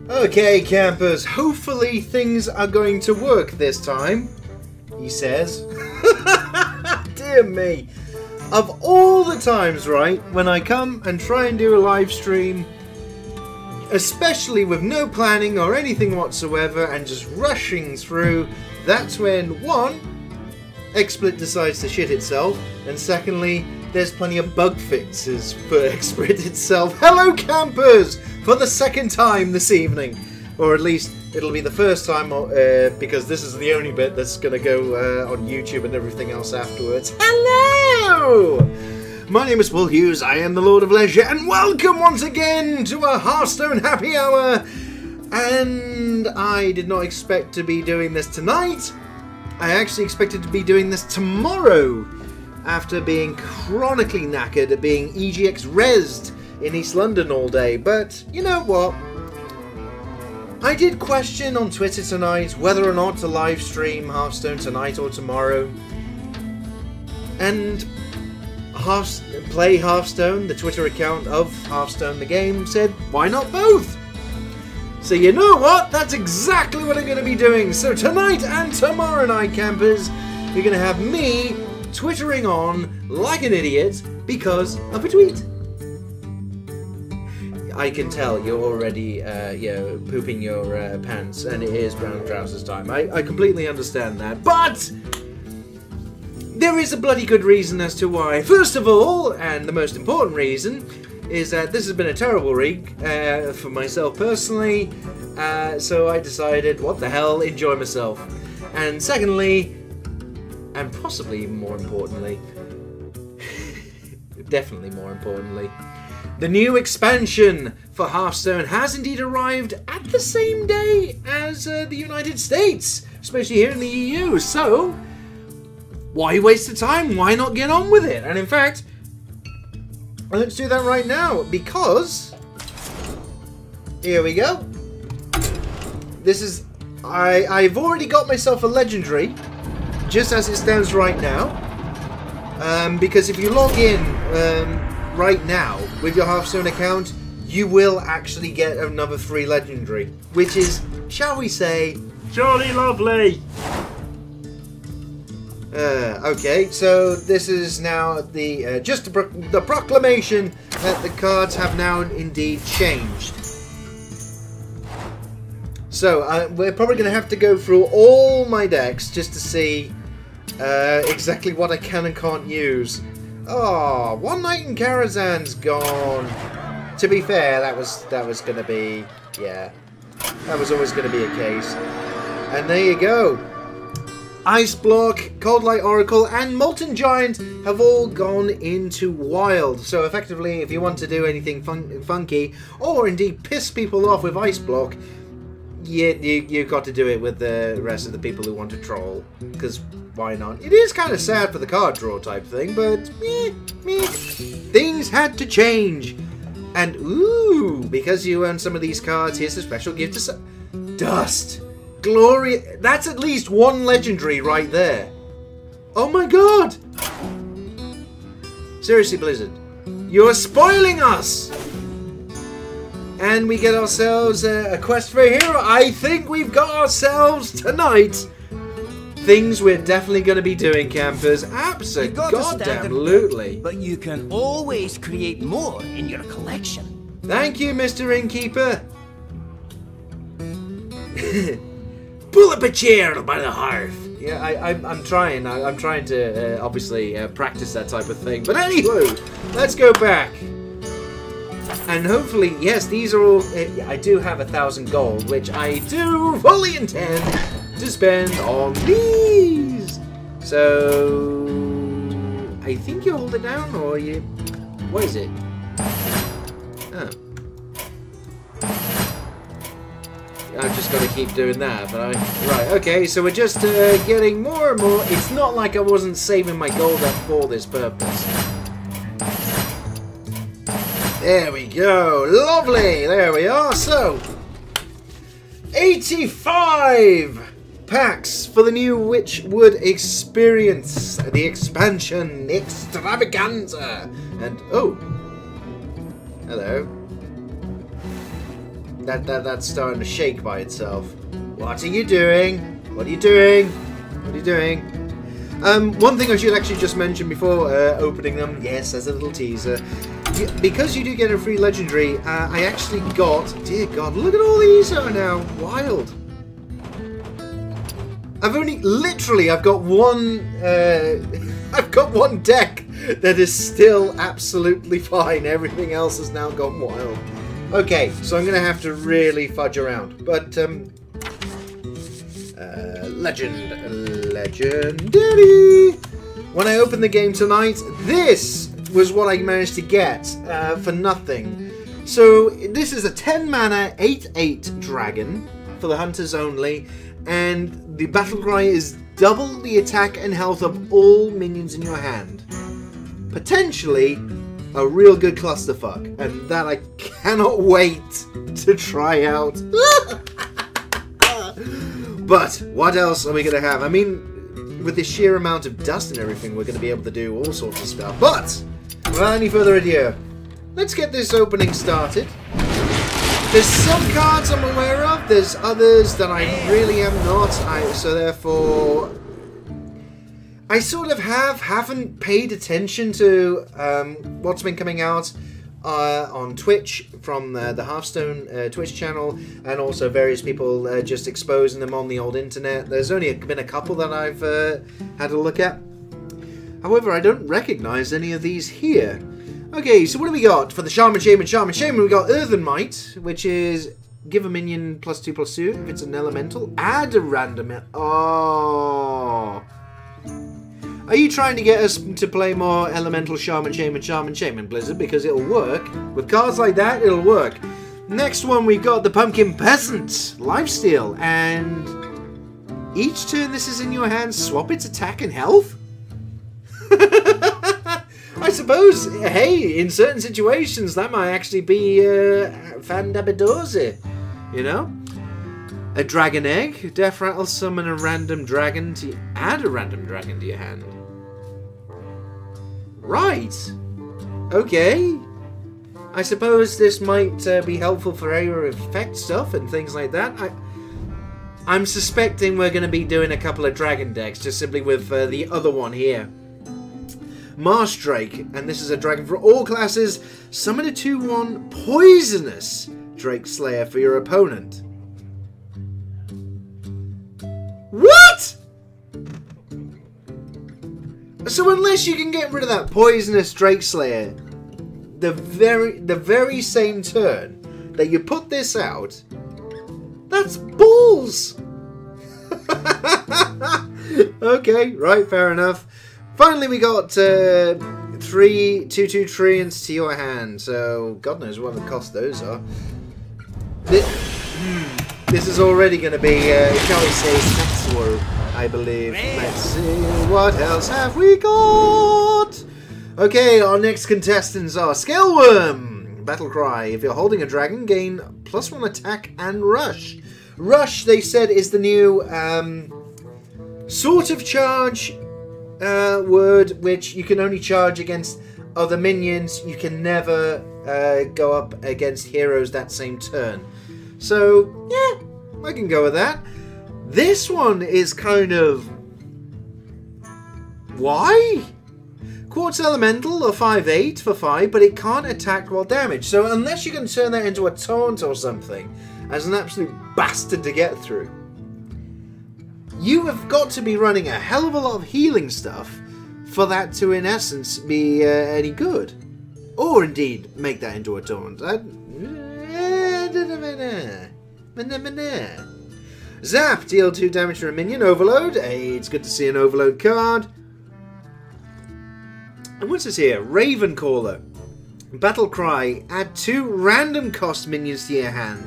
Okay, campers, hopefully things are going to work this time, he says. Dear me. Of all the times, right, when I come and try and do a live stream, especially with no planning or anything whatsoever and just rushing through, that's when, one, XSplit decides to shit itself, and secondly, there's plenty of bug fixes for XSplit itself. Hello, campers! For the second time this evening. Or at least, it'll be the first time, because this is the only bit that's going to go on YouTube and everything else afterwards. Hello! My name is Paul Hughes, I am the Lord of Leisure, and welcome once again to a Hearthstone Happy Hour! And I did not expect to be doing this tonight. I actually expected to be doing this tomorrow, after being chronically knackered at being EGX rezzed in East London all day. But you know what? I did question on Twitter tonight whether or not to live stream Hearthstone tonight or tomorrow. And Play Hearthstone, the Twitter account of Hearthstone the game, said, why not both? So you know what? That's exactly what I'm going to be doing. So tonight and tomorrow night, campers, you're going to have me twittering on like an idiot because of a tweet. I can tell you're already pooping your pants, and it is brown trousers time. I completely understand that, but there is a bloody good reason as to why. First of all, and the most important reason, is that this has been a terrible week for myself personally, so I decided, what the hell, enjoy myself. And secondly, and possibly more importantly, definitely more importantly, the new expansion for Hearthstone has indeed arrived at the same day as the United States, especially here in the EU. So, why waste the time? Why not get on with it? And in fact, let's do that right now, because here we go. This is I've already got myself a legendary, just as it stands right now. Because if you log in right now with your Hearthstone account, you will actually get another free legendary, which is, shall we say, jolly lovely. Okay, so this is now the just the proclamation that the cards have now indeed changed. So we're probably going to have to go through all my decks just to see exactly what I can and can't use. Oh, One Night in Karazhan's gone. To be fair, that was going to be, yeah, that was always going to be a case. And there you go. Ice Block, Cold Light Oracle, and Molten Giant have all gone into Wild. So effectively, if you want to do anything funky, or indeed piss people off with Ice Block, you've got to do it with the rest of the people who want to troll. Because why not? It is kind of sad for the card draw type thing, but things had to change. And ooh, because you earn some of these cards, here's a special gift to Dust. Glory, that's at least one legendary right there. Oh my god! Seriously, Blizzard, you're spoiling us! And we get ourselves a quest for a hero. I think we've got ourselves tonight things we're definitely going to be doing, campers. Absolutely. But you can always create more in your collection. Thank you, Mr. Innkeeper. Pull up a chair by the hearth. Yeah, I'm trying. I'm trying to obviously practice that type of thing. But anywho, let's go back. And hopefully, yes, these are all. I do have 1,000 gold, which I do fully intend to spend on these. So I think you hold it down, or you. What is it? Oh. I've just got to keep doing that, but right, okay, so we're just getting more and more. It's not like I wasn't saving my gold up for this purpose. There we go, lovely, there we are. So 85 packs for the new Witchwood experience, the expansion extravaganza. And oh, hello. That's starting to shake by itself. What are you doing? What are you doing? What are you doing? One thing I should actually just mention before opening them, yes, as a little teaser, because you do get a free legendary, I actually got, dear God, look at all these are now wild. I've got one, I've got one deck that is still absolutely fine. Everything else has now gone wild. Okay, so I'm going to have to really fudge around, but, legendary. When I opened the game tonight, this was what I managed to get for nothing. So this is a 10 mana 8/8 dragon for the hunters only, and the battle cry is double the attack and health of all minions in your hand. Potentially a real good clusterfuck, and that I cannot wait to try out. But what else are we going to have? I mean, with the sheer amount of dust and everything, we're going to be able to do all sorts of stuff. But without any further ado, let's get this opening started. There's some cards I'm aware of. There's others that I really am not. So therefore, I sort of haven't paid attention to what's been coming out on Twitch from the Hearthstone Twitch channel, and also various people just exposing them on the old internet. There's only been a couple that I've had a look at. However, I don't recognize any of these here. Okay, so what do we got for the Shaman, we got Earthen Might, which is give a minion +2/+2 if it's an elemental. Add a random... Oh... Are you trying to get us to play more Elemental Shaman, Blizzard? Because it'll work. With cards like that, it'll work. Next one, we've got the Pumpkin Peasant, Lifesteal, and each turn this is in your hand, swap its attack and health? I suppose, hey, in certain situations, that might actually be fandabidoze, you know? A Dragon Egg, Death Rattle, summon a random dragon to add a random dragon to your hand. Right. Okay. I suppose this might be helpful for area effect stuff and things like that. I'm suspecting we're going to be doing a couple of dragon decks, just simply with the other one here. Marsh Drake, and this is a dragon for all classes. Summon a 2/1 poisonous Drake Slayer for your opponent. What? So unless you can get rid of that poisonous Drake Slayer the very same turn that you put this out, that's balls. Okay, right, fair enough. Finally, we got 3 2/2 treants to your hand. So God knows what the cost those are. This is already going to be, shall we say, sexual, I believe. Let's see, what else have we got? Okay, our next contestants are Scaleworm, Battle Cry. If you're holding a dragon, gain +1 attack and rush. Rush, they said, is the new sort of charge word, which you can only charge against other minions. You can never go up against heroes that same turn. So, yeah, I can go with that. This one is kind of... Why? Quartz Elemental, a 5/8 for 5, but it can't attack while damaged. So unless you can turn that into a taunt or something, as an absolute bastard to get through, you have got to be running a hell of a lot of healing stuff for that to, in essence, be any good. Or, indeed, make that into a taunt. Zap, deal 2 damage to a minion. Overload. Hey, it's good to see an overload card. And what's this here? Ravencaller. Battle Cry. Add 2 random cost minions to your hand.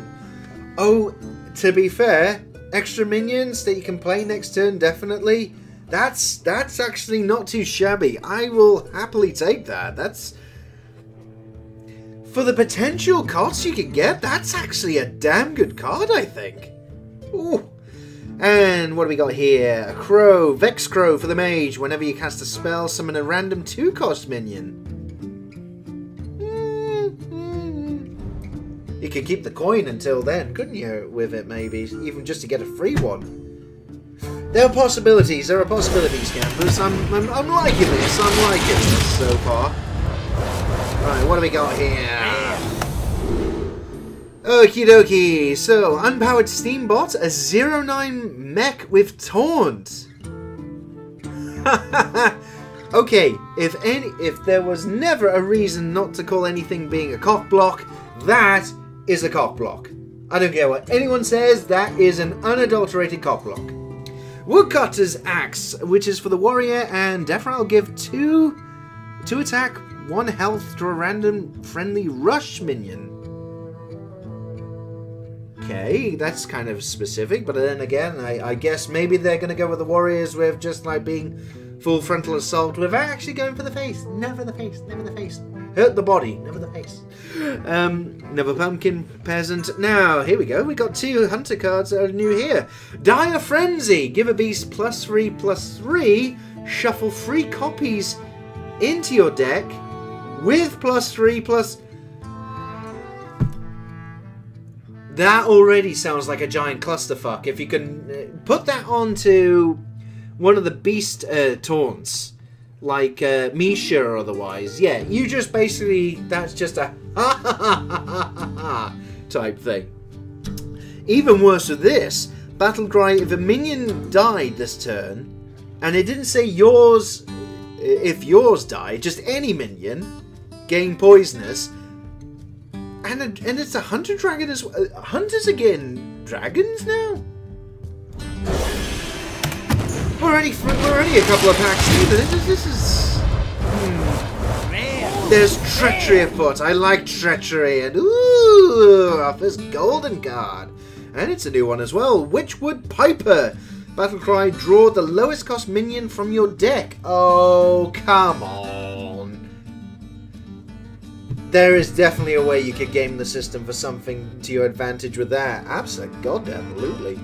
Oh, to be fair, extra minions that you can play next turn, definitely. That's actually not too shabby. I will happily take that. That's... For the potential costs you can get, that's actually a damn good card, I think. Ooh. And what do we got here? A Crow. Vex Crow for the mage. Whenever you cast a spell, summon a random 2-cost minion. You could keep the coin until then, couldn't you, with it, maybe? Even just to get a free one. There are possibilities, campers. I'm liking this, I'm liking this so far. Right, what do we got here? Okie dokie. So, unpowered steambot, a 09 mech with taunt. Okay, if there was never a reason not to call anything being a cock block, that is a cock block. I don't care what anyone says, that is an unadulterated cock block. Woodcutter's Axe, which is for the warrior, and definitely I'll give 2 attack, 1 health to a random friendly rush minion. Okay, that's kind of specific, but then again, I guess maybe they're going to go with the warriors with just like being full frontal assault without actually going for the face. Never the face, never the face. Hurt the body, never the face. Never pumpkin peasant. Now, here we go. We got 2 hunter cards that are new here. Dire Frenzy. Give a beast +3/+3. Shuffle 3 copies into your deck with +3/+. That already sounds like a giant clusterfuck. If you can put that onto one of the beast taunts, like Misha or otherwise, yeah, you just basically, that's just a ha ha ha ha ha ha type thing. Even worse with this, battle cry, if a minion died this turn, and it didn't say yours, if yours died, just any minion, gain poisonous, and it's a hunter dragon as well. Hunters again, dragons now? We're only a couple of packs in. This is... There's treachery afoot. I like treachery. And ooh, our first golden card. And it's a new one as well. Witchwood Piper. Battlecry, draw the lowest cost minion from your deck. Oh, come on. There is definitely a way you could game the system for something to your advantage with that. Absolutely.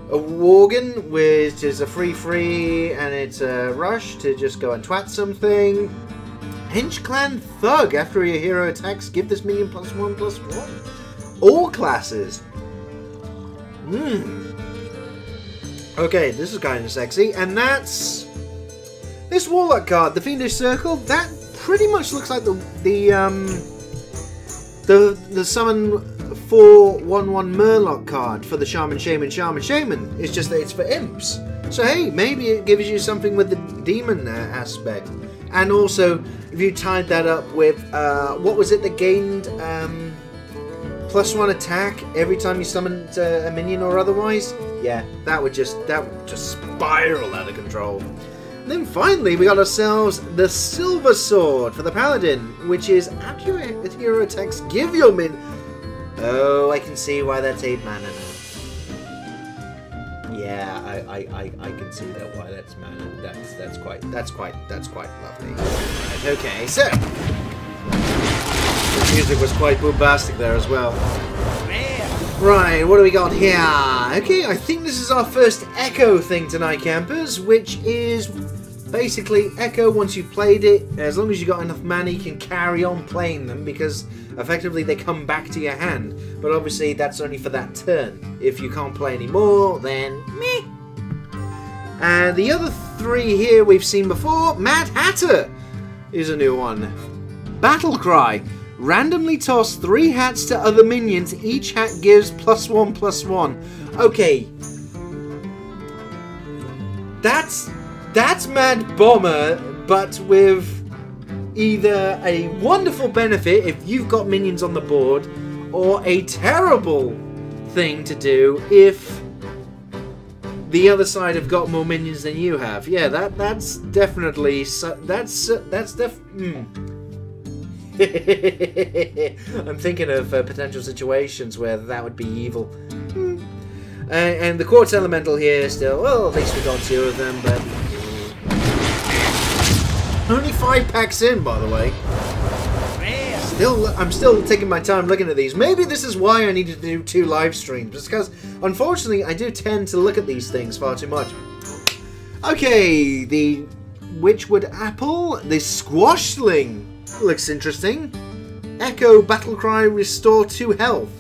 A Worgen, which is a free, and it's a rush to just go and twat something. Hench Clan Thug, after your hero attacks, give this minion +1/+1. All classes. Okay, this is kind of sexy, and that's this Warlock card, the Fiendish Circle. That pretty much looks like the summon 4/1/1 Murloc card for the Shaman. It's just that it's for imps. So hey, maybe it gives you something with the demon aspect. And also, if you tied that up with, what was it that gained +1 attack every time you summoned a minion or otherwise? Yeah, that would just spiral out of control. And then finally, we got ourselves the Silver Sword for the Paladin, which is after your hero attacks, give your min. Oh, I can see why that's 8 mana now. Yeah, I can see that why that's mana. That's quite lovely. Right, okay, so the music was quite bombastic there as well. Right, what do we got here? Okay, I think this is our first Echo thing tonight, campers, which is basically Echo. Once you've played it, as long as you got enough mana, you can carry on playing them because effectively they come back to your hand. But obviously that's only for that turn. If you can't play anymore, then meh. And the other 3 here we've seen before. Mad Hatter is a new one. Battle Cry. Randomly toss 3 hats to other minions. Each hat gives +1/+1. Okay. That's Mad Bomber, but with either a wonderful benefit if you've got minions on the board, or a terrible thing to do if the other side have got more minions than you have. Yeah, that's definitely I'm thinking of potential situations where that would be evil. And the Quartz Elemental here still, well, at least we got 2 of them, but only 5 packs in, by the way. I'm still taking my time looking at these. Maybe this is why I needed to do 2 live streams, just because, unfortunately, I do tend to look at these things far too much. Okay, the Witchwood Apple, the Squashling looks interesting. Echo Battlecry Restore 2 health.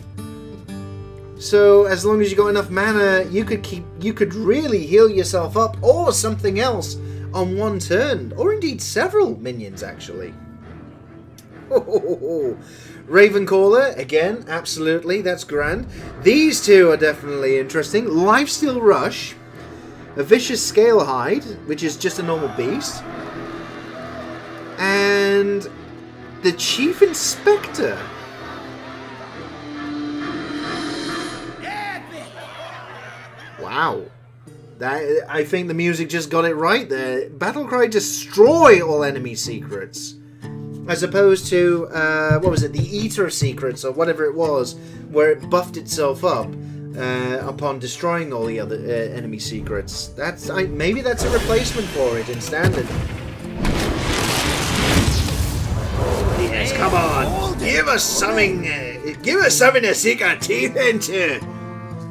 So as long as you got enough mana, you could really heal yourself up or something else on one turn, or indeed several minions actually. Ravencaller, again, absolutely, that's grand. These two are definitely interesting. Lifesteal Rush, a Vicious Scalehide, which is just a normal beast, and the Chief Inspector. Wow. I think the music just got it right there. Battlecry Destroy all enemy secrets. As opposed to, what was it, the Eater Secrets, or whatever it was, where it buffed itself up upon destroying all the other enemy secrets. Maybe that's a replacement for it in Standard. Yes, come on! Give us something to sink our teeth into!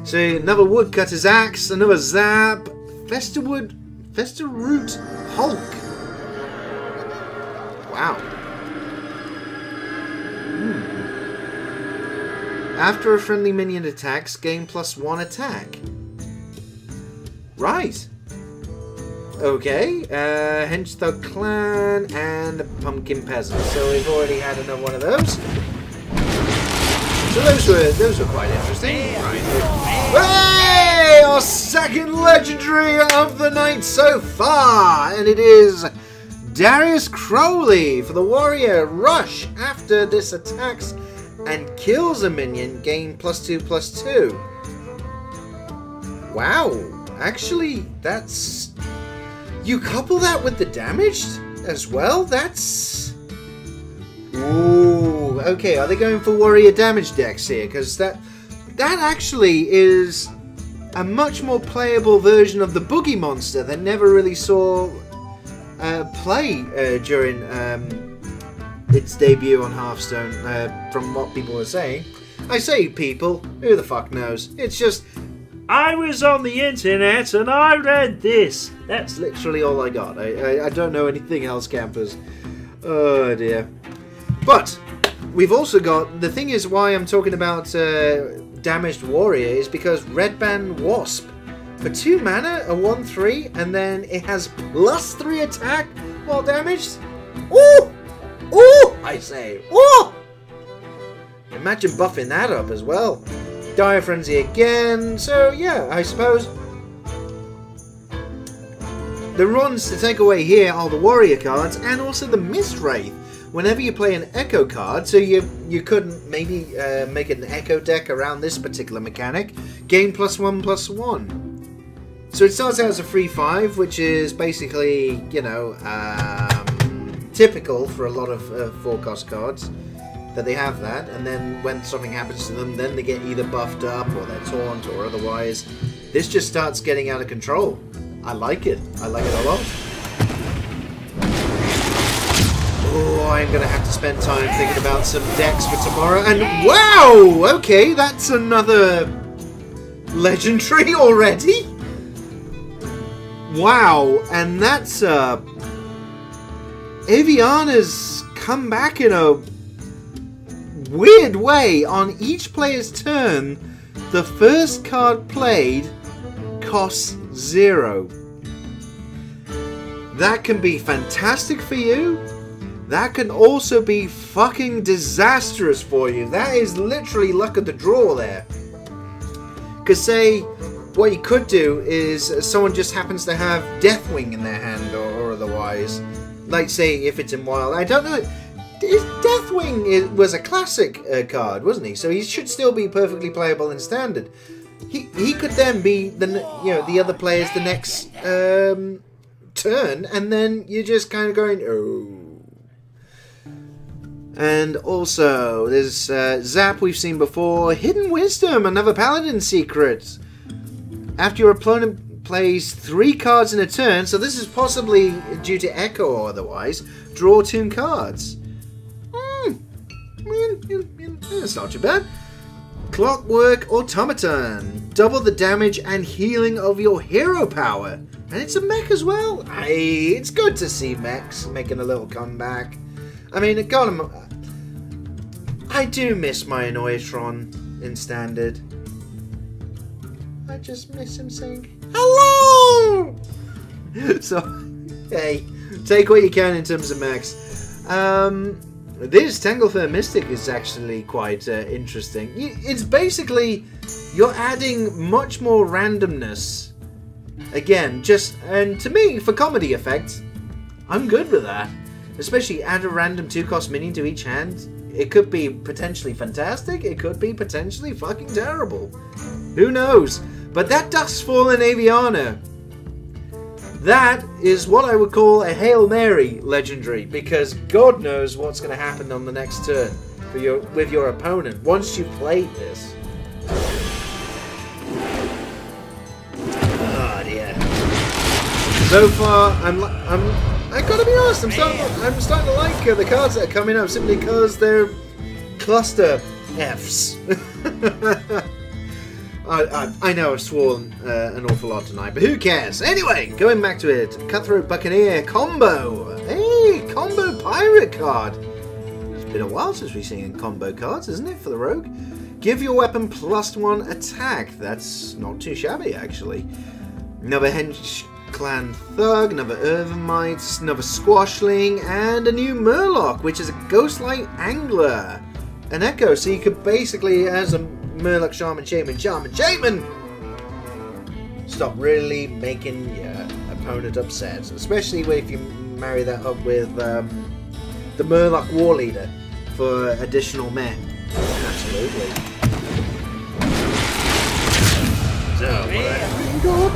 So, another Woodcutter's Axe, another Zap, Festerroot Hulk. Wow. After a friendly minion attacks, gain +1 attack. Right. Okay. Henchthug Clan and the Pumpkin Peasant. So we've already had another one of those. So those were quite interesting. Right. Hey! Our second legendary of the night so far, and it is Darius Crowley for the Warrior. Rush after this attacks and kills a minion, gain +2/+2. Wow, actually, that's... You couple that with the damage as well? That's... Ooh, okay, are they going for warrior damage decks here? Because that actually is a much more playable version of the Boogie Monster that never really saw play during its debut on Hearthstone, from what people were saying. I say people, who the fuck knows? It's just, I was on the internet and I read this. That's literally all I got. I don't know anything else, campers. Oh dear. But we've also got, the thing is why I'm talking about Damaged Warrior is because Red Band Wasp. For 2 mana, a 1/3, and then it has +3 attack while damaged. Ooh! Ooh! I say, ooh! Imagine buffing that up as well. Dire Frenzy again, so yeah, I suppose. The runs to take away here are the Warrior cards and also the Mist Wraith. Whenever you play an Echo card, so you couldn't maybe make an Echo deck around this particular mechanic, gain +1/+1. So it starts out as a free 5, which is basically, you know, typical for a lot of 4-cost cards, that they have that, and then when something happens to them, then they get either buffed up, or they're taunt, or otherwise. This just starts getting out of control. I like it. I like it a lot. Oh, I'm going to have to spend time thinking about some decks for tomorrow. And wow! Okay, that's another legendary already? Wow, and that's Aviana's come back in a weird way. On each player's turn, the first card played costs 0. That can be fantastic for you. That can also be fucking disastrous for you. That is literally luck of the draw there. Because say, what you could do is someone just happens to have Deathwing in their hand or otherwise. Like say if it's in Wild. I don't know. Deathwing was a classic card, wasn't he? So he should still be perfectly playable in Standard. He could then be the other players the next turn, and then you're just kind of going, oh. And also, there's Zap we've seen before. Hidden Wisdom, another Paladin secret. After your opponent plays 3 cards in a turn, so this is possibly due to Echo or otherwise, draw 2 cards. That's not too bad. Clockwork Automaton. Double the damage and healing of your hero power. And it's a mech as well. Hey, it's good to see mechs making a little comeback. I mean, it got them. I do miss my Annoyatron in Standard. I just miss him saying, hello! So, hey, take what you can in terms of mechs. This Tanglefur Mystic is actually quite interesting. It's basically, you're adding much more randomness. Again, and to me, for comedy effect, I'm good with that. Especially add a random 2-cost minion to each hand. It could be potentially fantastic, it could be potentially fucking terrible. Who knows? But that Duskfallen Aviana, that is what I would call a Hail Mary legendary, because God knows what's going to happen on the next turn with your opponent once you've played this. Oh dear. So far, I gotta be honest, I'm starting to like the cards that are coming up simply because they're cluster Fs. I know I've sworn an awful lot tonight, but who cares? Anyway, going back to it. Cutthroat Buccaneer combo. Hey, combo pirate card. It's been a while since we've seen combo cards, isn't it, for the rogue? Give your weapon +1 attack. That's not too shabby, actually. Another Hench Clan Thug, another Urvamite, another Squashling, and a new Murloc, which is a Ghostlight Angler. An Echo, so you could basically, as a Murloc Shaman, stop really making your opponent upset, especially if you marry that up with the Murloc War Leader for additional men. Absolutely. So, what got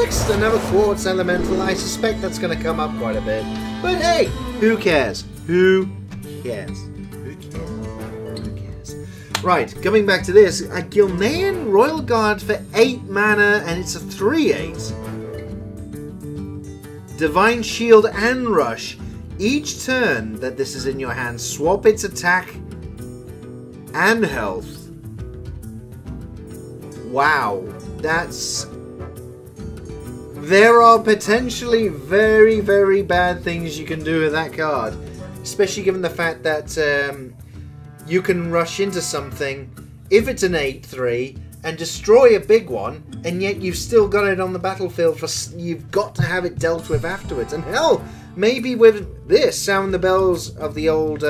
next? Another Quartz Elemental. I suspect that's going to come up quite a bit. But hey, who cares? Who cares? Who cares? Right, coming back to this. A Gilnean Royal Guard for 8 mana, and it's a 3/8. Divine Shield and Rush. Each turn that this is in your hand, swap its attack and health. Wow. There are potentially very, very bad things you can do with that card. Especially given the fact that you can rush into something, if it's an 8/3, and destroy a big one, and yet you've still got it on the battlefield, you've got to have it dealt with afterwards. And hell, maybe with this, sound the bells of the old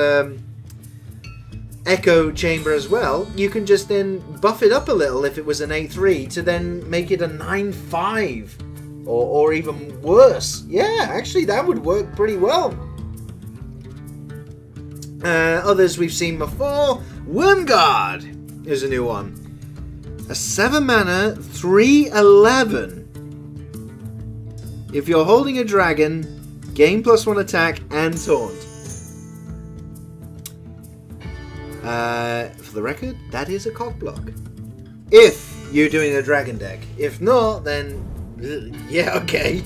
Echo Chamber as well, you can just then buff it up a little if it was an 8/3 to then make it a 9/5 or even worse. Yeah, actually that would work pretty well. Others we've seen before. Wormguard is a new one. A 7 mana 3/11. If you're holding a dragon, gain +1 attack and taunt. For the record, that is a cockblock. If you're doing a dragon deck. If not, then yeah, okay.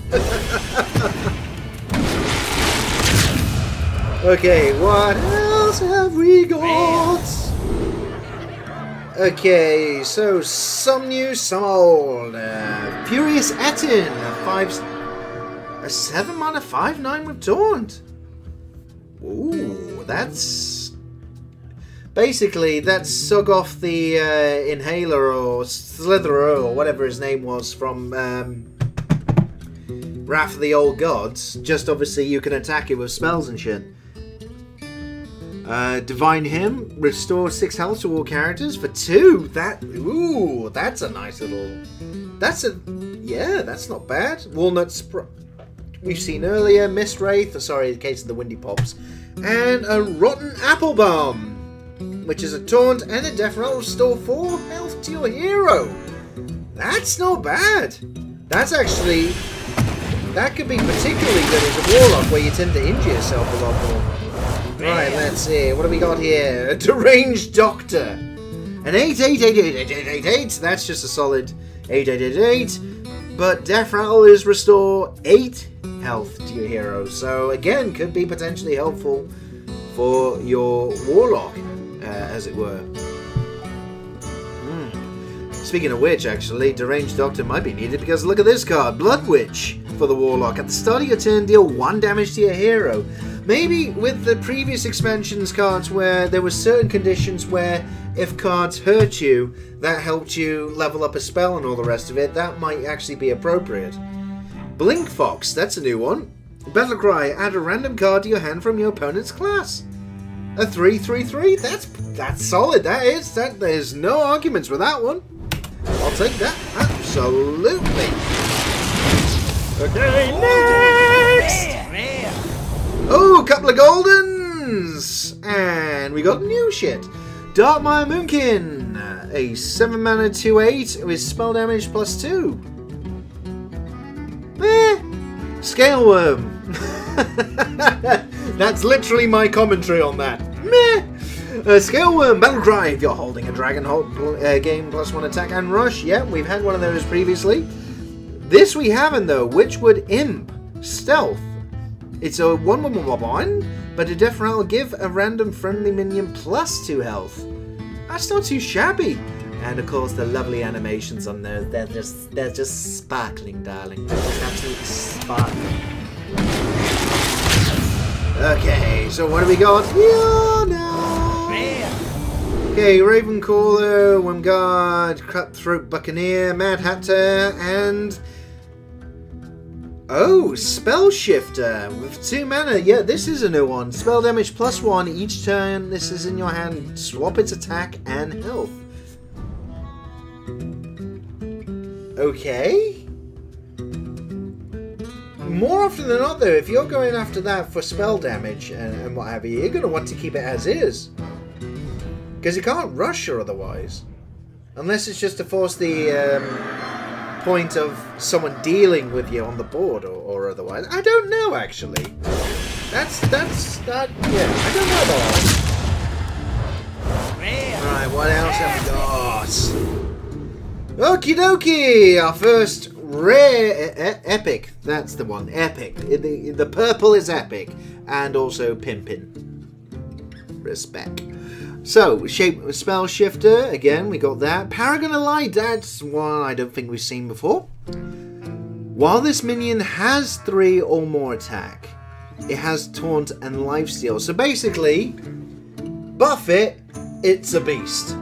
Okay, what else have we got? Okay, so some new, some old. Furious Etin, a 7 mana 5/9 with taunt. Ooh, that's. Basically, that's Sugoth the Inhaler or Slitherer or whatever his name was from Wrath of the Old Gods. Just obviously you can attack it with spells and shit. Divine Hymn, restore 6 health to all characters for 2. Ooh, that's a nice little. Yeah, that's not bad. Walnut we've seen earlier. Mist Wraith, sorry, in case of the Windy Pops, and a Rotten Apple Bomb, which is a taunt and a death roll. Restore 4 health to your hero. That's not bad. That's actually, that could be particularly good as a warlock where you tend to injure yourself a lot more. Right, let's see. What do we got here? A Deranged Doctor. An 8/8/8/8/8/8. That's just a solid 8/8/8/8. But death rattle is restore 8 health to your hero. So again, could be potentially helpful for your warlock. As it were. Speaking of which, actually, Deranged Doctor might be needed because look at this card, Blood Witch for the Warlock. At the start of your turn, deal 1 damage to your hero. Maybe with the previous expansions cards where there were certain conditions where if cards hurt you, that helped you level up a spell and all the rest of it, that might actually be appropriate. Blink Fox, that's a new one. Battle Cry, add a random card to your hand from your opponent's class. A 3/3/3, that's solid, that is. There's no arguments with that one. I'll take that, absolutely. Okay, next! Oh, a couple of goldens! And we got new shit. Darkmire Moonkin, a 7 mana 2/8 with spell damage +2. Scale Worm. That's literally my commentary on that. Meh! Scale Worm, Battle Cry, if you're holding a dragon, gain +1 attack and rush. Yeah, we've had one of those previously. This we haven't though. Witchwood Imp, Stealth. It's a 1/1/1, but a death rattle will give a random friendly minion +2 health. That's not too shabby. And of course the lovely animations on those, they're just sparkling, darling. They're just absolutely sparkling. Okay, so what do we got here now? Okay, Ravencaller, Wormguard, Cutthroat Buccaneer, Mad Hatter, and... oh, Spell Shifter with 2 mana. Yeah, this is a new one. Spell damage +1 each turn. This is in your hand. Swap its attack and health. Okay. More often than not, though, if you're going after that for spell damage and what have you, you're going to want to keep it as is. Because you can't rush or otherwise. Unless it's just to force the point of someone dealing with you on the board or otherwise. I don't know, actually. That, yeah, I don't know about that. Alright, what else have we got? Okie dokie! Our first rare epic. That's the one. Epic. The purple is epic. And also pimpin'. Respect. So, Spell Shifter. Again, we got that. Paragon of Light. That's one I don't think we've seen before. While this minion has 3 or more attack, it has Taunt and Lifesteal. So basically, buff it, it's a beast.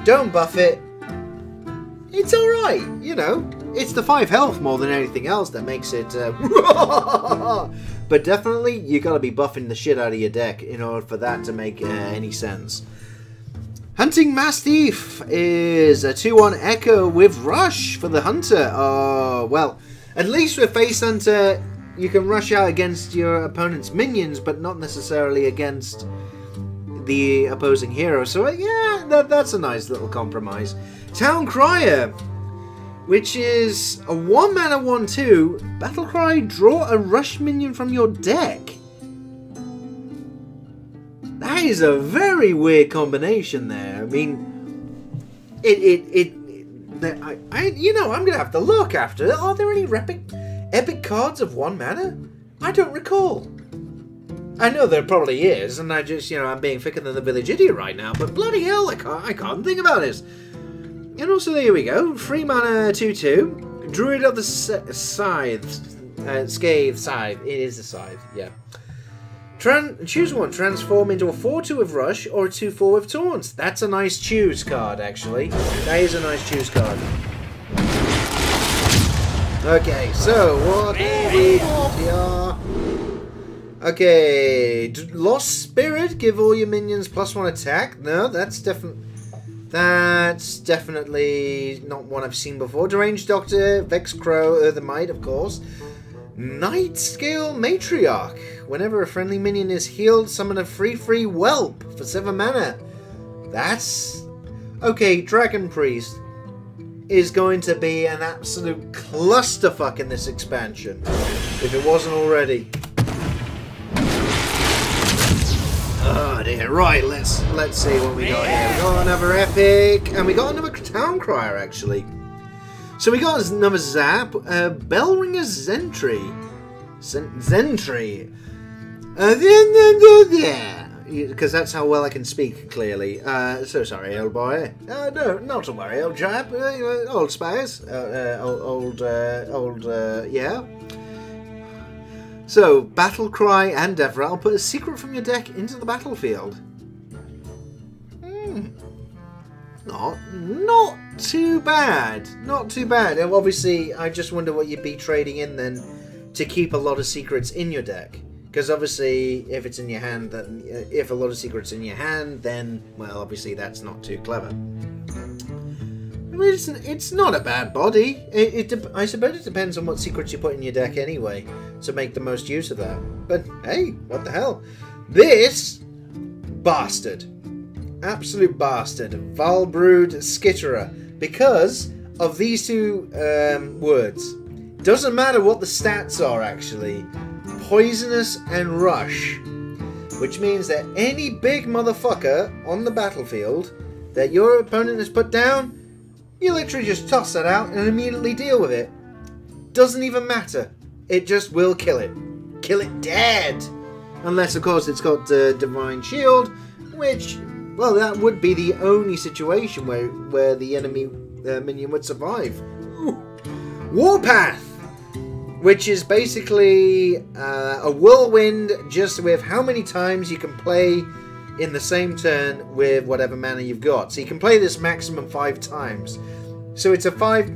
Don't buff it, it's alright, you know. It's the 5 health more than anything else that makes it... but definitely, you gotta be buffing the shit out of your deck in order for that to make any sense. Hunting Mastiff is a 2/1 Echo with Rush for the Hunter. Oh, well, at least with Face Hunter, you can rush out against your opponent's minions, but not necessarily against the opposing hero. So, yeah, that's a nice little compromise. Town Crier, which is a 1 mana 1/2 Battle Cry, draw a rush minion from your deck. That is a very weird combination there. I mean, you know, I'm gonna have to look after. Are there any epic cards of 1 mana? I don't recall. I know there probably is, and I just, you know, I'm being thicker than the village idiot right now. But bloody hell, I can't think about this. And also, there we go. 3 mana 2/2. Druid of the Scythe. Scathe Scythe. It is a Scythe, yeah. Choose one. Transform into a 4/2 with Rush or a 2/4 with Taunt. That's a nice choose card, actually. That is a nice choose card. Okay, so what do we got here? Okay, Lost Spirit. Give all your minions +1 attack. No, that's definitely not one I've seen before. Deranged Doctor, Vex Crow, Earthamite, of course. Night Scale Matriarch. Whenever a friendly minion is healed, summon a free whelp for 7 mana. That's... okay, Dragon Priest is going to be an absolute clusterfuck in this expansion. If it wasn't already. Oh dear, right, let's see what we got here. We got another epic, and we got another Town Crier, actually. So we got another Zap, Bellringer Zentry. Zentry. Because that's how well I can speak, clearly. So sorry, old boy. No, not to worry, old chap. Old Spires. Yeah. So, Battle Cry and Death Rattle put a secret from your deck into the battlefield. Not too bad. Not too bad. And obviously, I just wonder what you'd be trading in then to keep a lot of secrets in your deck. Because obviously, if it's in your hand, then if a lot of secrets in your hand, then, well, obviously that's not too clever. I mean, it's not a bad body. I suppose it depends on what secrets you put in your deck anyway, to make the most use of that. But hey, what the hell? This bastard. Absolute bastard. Valbrood Skitterer. Because of these two words. Doesn't matter what the stats are, actually. Poisonous and Rush. Which means that any big motherfucker on the battlefield that your opponent has put down, you literally just toss that out and immediately deal with it. Doesn't even matter. It just will kill it. Kill it dead. Unless, of course, it's got Divine Shield, which, well, that would be the only situation where the enemy minion would survive. Ooh. Warpath, which is basically a whirlwind just with how many times you can play in the same turn with whatever mana you've got. So you can play this maximum 5 times. So it's a 5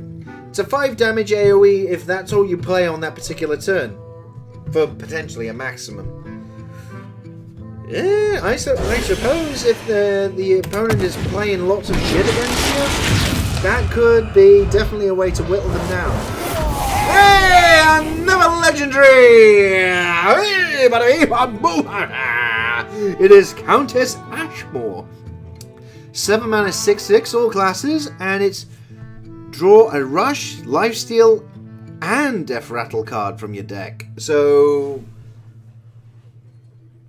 damage AoE if that's all you play on that particular turn. For potentially a maximum. Yeah, I suppose if the opponent is playing lots of shit against you, that could be definitely a way to whittle them down. Hey, another legendary! It is Countess Ashmore. 7 mana, 6/6, all classes, and it's draw a Rush, Lifesteal, and Death Rattle card from your deck. So,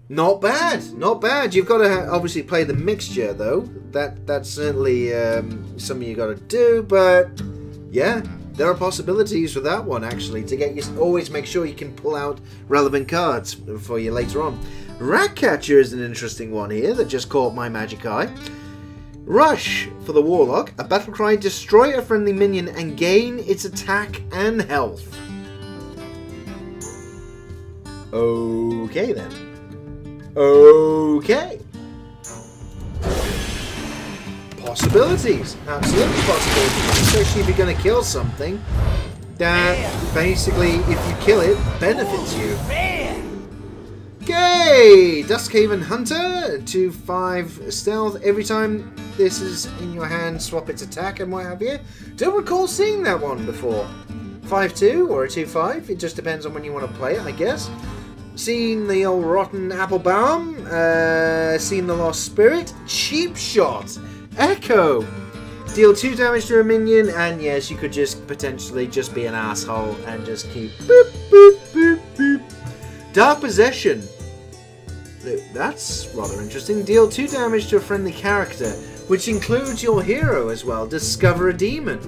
not bad, not bad. You've got to obviously play the mixture, though. That's certainly something you got to do. But yeah, there are possibilities for that one actually. To get you, always make sure you can pull out relevant cards for you later on. Ratcatcher is an interesting one here that just caught my magic eye. Rush for the Warlock. A battle cry, destroy a friendly minion and gain its attack and health. Okay then. Okay. Possibilities. Absolutely possibilities. Especially if you're going to kill something that basically, if you kill it, benefits you. Okay! Duskhaven Hunter, 2/5 stealth. Every time this is in your hand, swap its attack and what have you. Don't recall seeing that one before. 5/2 or a 2/5. It just depends on when you want to play it, I guess. Seen the old Rotten Applebaum. Seen the Lost Spirit. Cheap Shot. Echo. Deal 2 damage to a minion, and yes, you could just potentially just be an asshole and just keep boop, boop, boop, boop. Dark Possession. That's rather interesting. Deal 2 damage to a friendly character, which includes your hero as well. Discover a demon.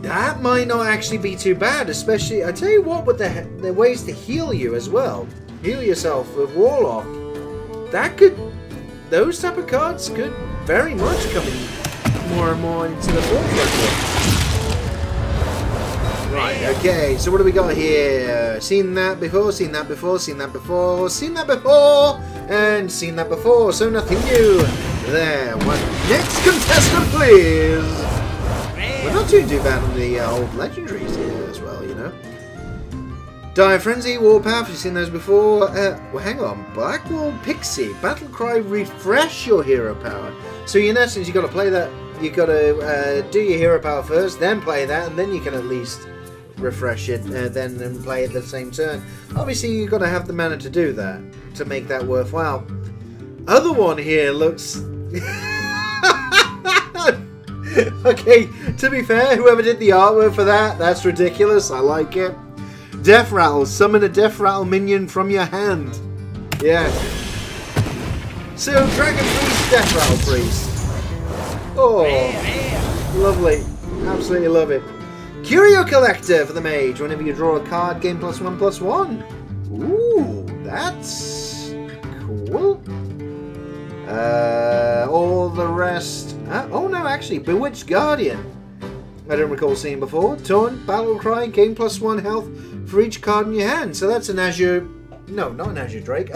That might not actually be too bad, especially, I tell you what, with the ways to heal you as well. Heal yourself with Warlock. That could, those type of cards could very much come in more and more into the forefront. Right, okay, so what do we got here? Seen that before, seen that before, seen that before, seen that before, and seen that before, so nothing new. There, one. Next contestant, please! We're not too bad on the old legendaries here as well, you know. Dire Frenzy, Warpath, you've seen those before. Well, hang on, Blackwall Pixie, Battle Cry, refresh your hero power. So in essence, you've got to play that, you've got to do your hero power first, then play that, and then you can at least refresh it, then play it the same turn. Obviously, you've got to have the mana to do that, to make that worthwhile. Other one here looks... Okay, to be fair, whoever did the artwork for that, that's ridiculous. I like it. Death Rattle. Summon a Death Rattle minion from your hand. Yeah. So, Dragon Priest, Death Rattle Priest. Oh, lovely. Absolutely love it. Curio Collector for the Mage. Whenever you draw a card, gain +1/+1. Ooh, that's cool. All the rest... oh no, actually, Bewitched Guardian. I don't recall seeing before. Taunt, battle cry, gain +1 health for each card in your hand. So that's an Azure... No, not an Azure Drake.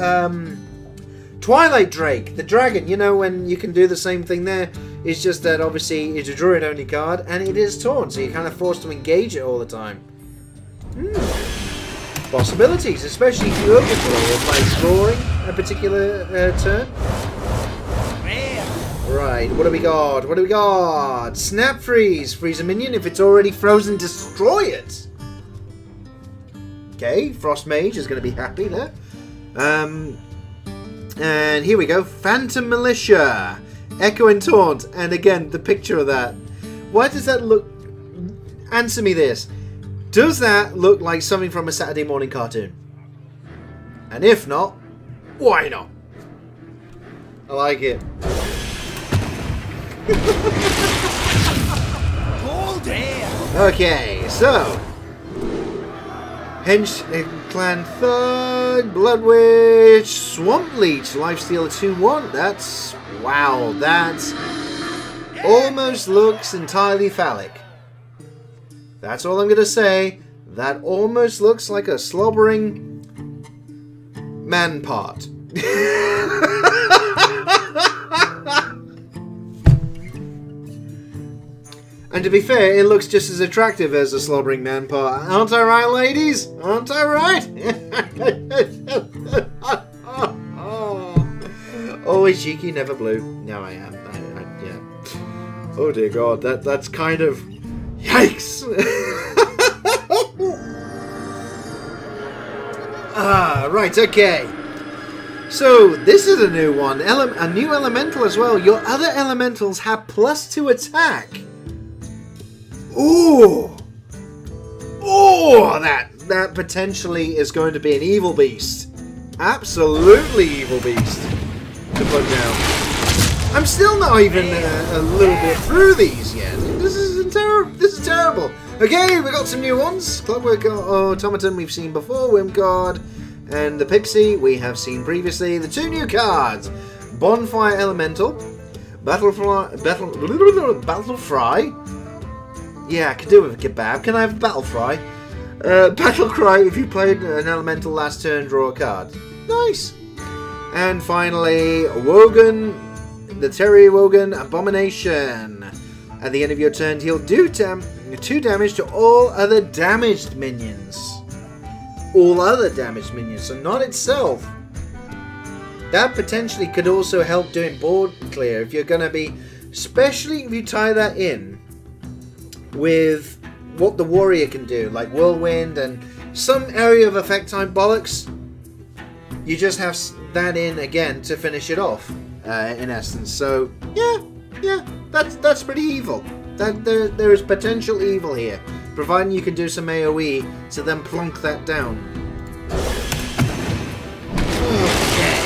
Twilight Drake, the dragon. You know, when you can do the same thing there. It's just that obviously it's a druid only card and it is taunt, so you're kind of forced to engage it all the time. Possibilities, especially if you overplay or by exploring a particular turn. Right, what do we got? What do we got? Snap Freeze. Freeze a minion. If it's already frozen, destroy it. Okay, Frost Mage is going to be happy there. And here we go. Phantom Militia. Echo and Taunt. And again, the picture of that. Why does that look... Answer me this. Does that look like something from a Saturday morning cartoon? And if not, why not? I like it. Okay, so Hench Clan Thug, Blood Witch, Swamp Leech, Lifesteal 2-1. That's wow, that almost looks entirely phallic. That's all I'm gonna say. That almost looks like a slobbering man part. And to be fair, it looks just as attractive as a slobbering man part. Aren't I right, ladies? Aren't I right? Always cheeky, never blue. No, I am. Yeah. Oh dear God, that's kind of... Yikes! Right, okay. So, this is a new one. A new elemental as well. Your other elementals have +2 attack. Ooh! Oh, that potentially is going to be an evil beast. Absolutely evil beast to put down. I'm still not even a little bit through these yet. This is terrible. Okay, we got some new ones. Clockwork Automaton we've seen before. Wimguard and the Pixie we have seen previously. The 2 new cards. Bonfire Elemental. Battle Fry. Yeah, I could do with a kebab. Can I have a Battle Fry? Battle Cry, if you played an elemental last turn, draw a card. Nice. And finally, Wogan, the Terry Wogan Abomination. At the end of your turn, he'll do 2 damage to all other damaged minions. All other damaged minions, so not itself. That potentially could also help doing board clear if you're going to be, especially if you tie that in with what the warrior can do, like whirlwind and some area of effect time bollocks. You just have that in again to finish it off, in essence. So yeah, that's pretty evil. There is potential evil here, providing you can do some AOE to then plonk that down. Okay.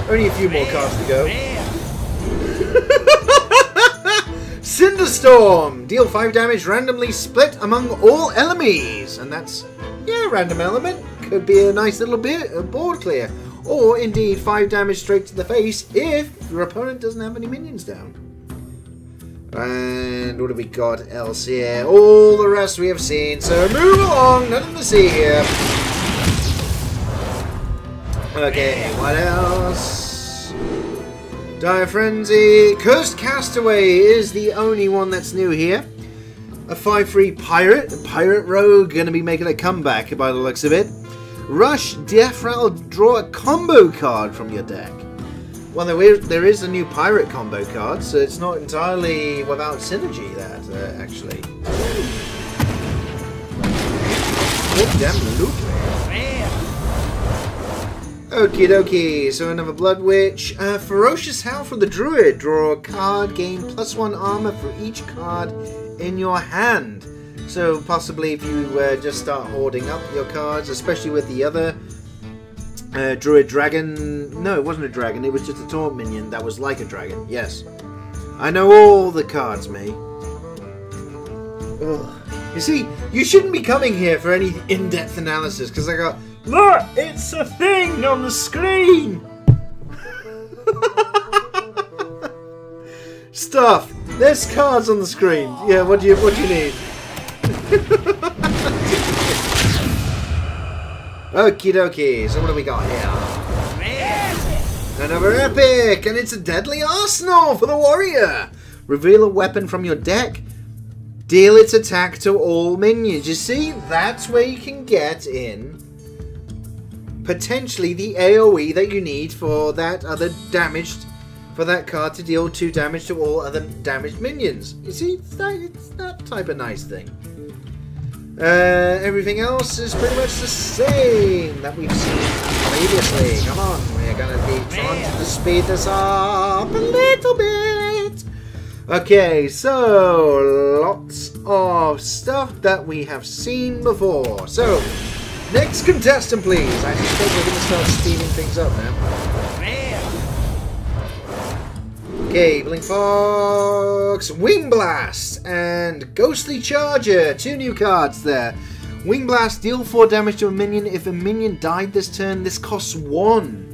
Only a few more cards to go. Cinderstorm! Deal 5 damage randomly split among all enemies. And that's, yeah, random element. Could be a nice little bit of board clear. Or, indeed, 5 damage straight to the face if your opponent doesn't have any minions down. And what have we got else here? All the rest we have seen. So move along. Nothing to see here. Okay, what else? Dire Frenzy. Cursed Castaway is the only one that's new here. A 5/3 pirate. A pirate rogue going to be making a comeback by the looks of it. Rush, Death Rattle, draw a combo card from your deck. Well, there is a new pirate combo card, so it's not entirely without synergy, that, actually. Oh, damn loot. Okie dokie, so another Blood Witch. Ferocious Howl from the Druid. Draw a card, gain +1 armor for each card in your hand. So possibly if you just start hoarding up your cards, especially with the other Druid Dragon. No, it wasn't a dragon, it was just a taunt minion that was like a dragon. Yes. I know all the cards, mate. Ugh. You see, you shouldn't be coming here for any in-depth analysis, because I got, look, it's a thing on the screen! Stuff. There's cards on the screen. Yeah, what do you need? Okie dokie. So what do we got here? Another epic, and it's a deadly arsenal for the warrior. Reveal a weapon from your deck. Deal its attack to all minions. You see, that's where you can get in potentially the AoE that you need for that other damaged, for that card to deal 2 damage to all other damaged minions. You see, it's that type of nice thing. Everything else is pretty much the same that we've seen previously. Come on, we're gonna be trying to speed this up a little bit. Okay, so lots of stuff that we have seen before. So, next contestant, please. I suspect we're gonna start speeding things up now. Okay, Blink Fox, Wing Blast, and Ghostly Charger. 2 new cards there. Wing Blast, deal 4 damage to a minion. If a minion died this turn, this costs 1.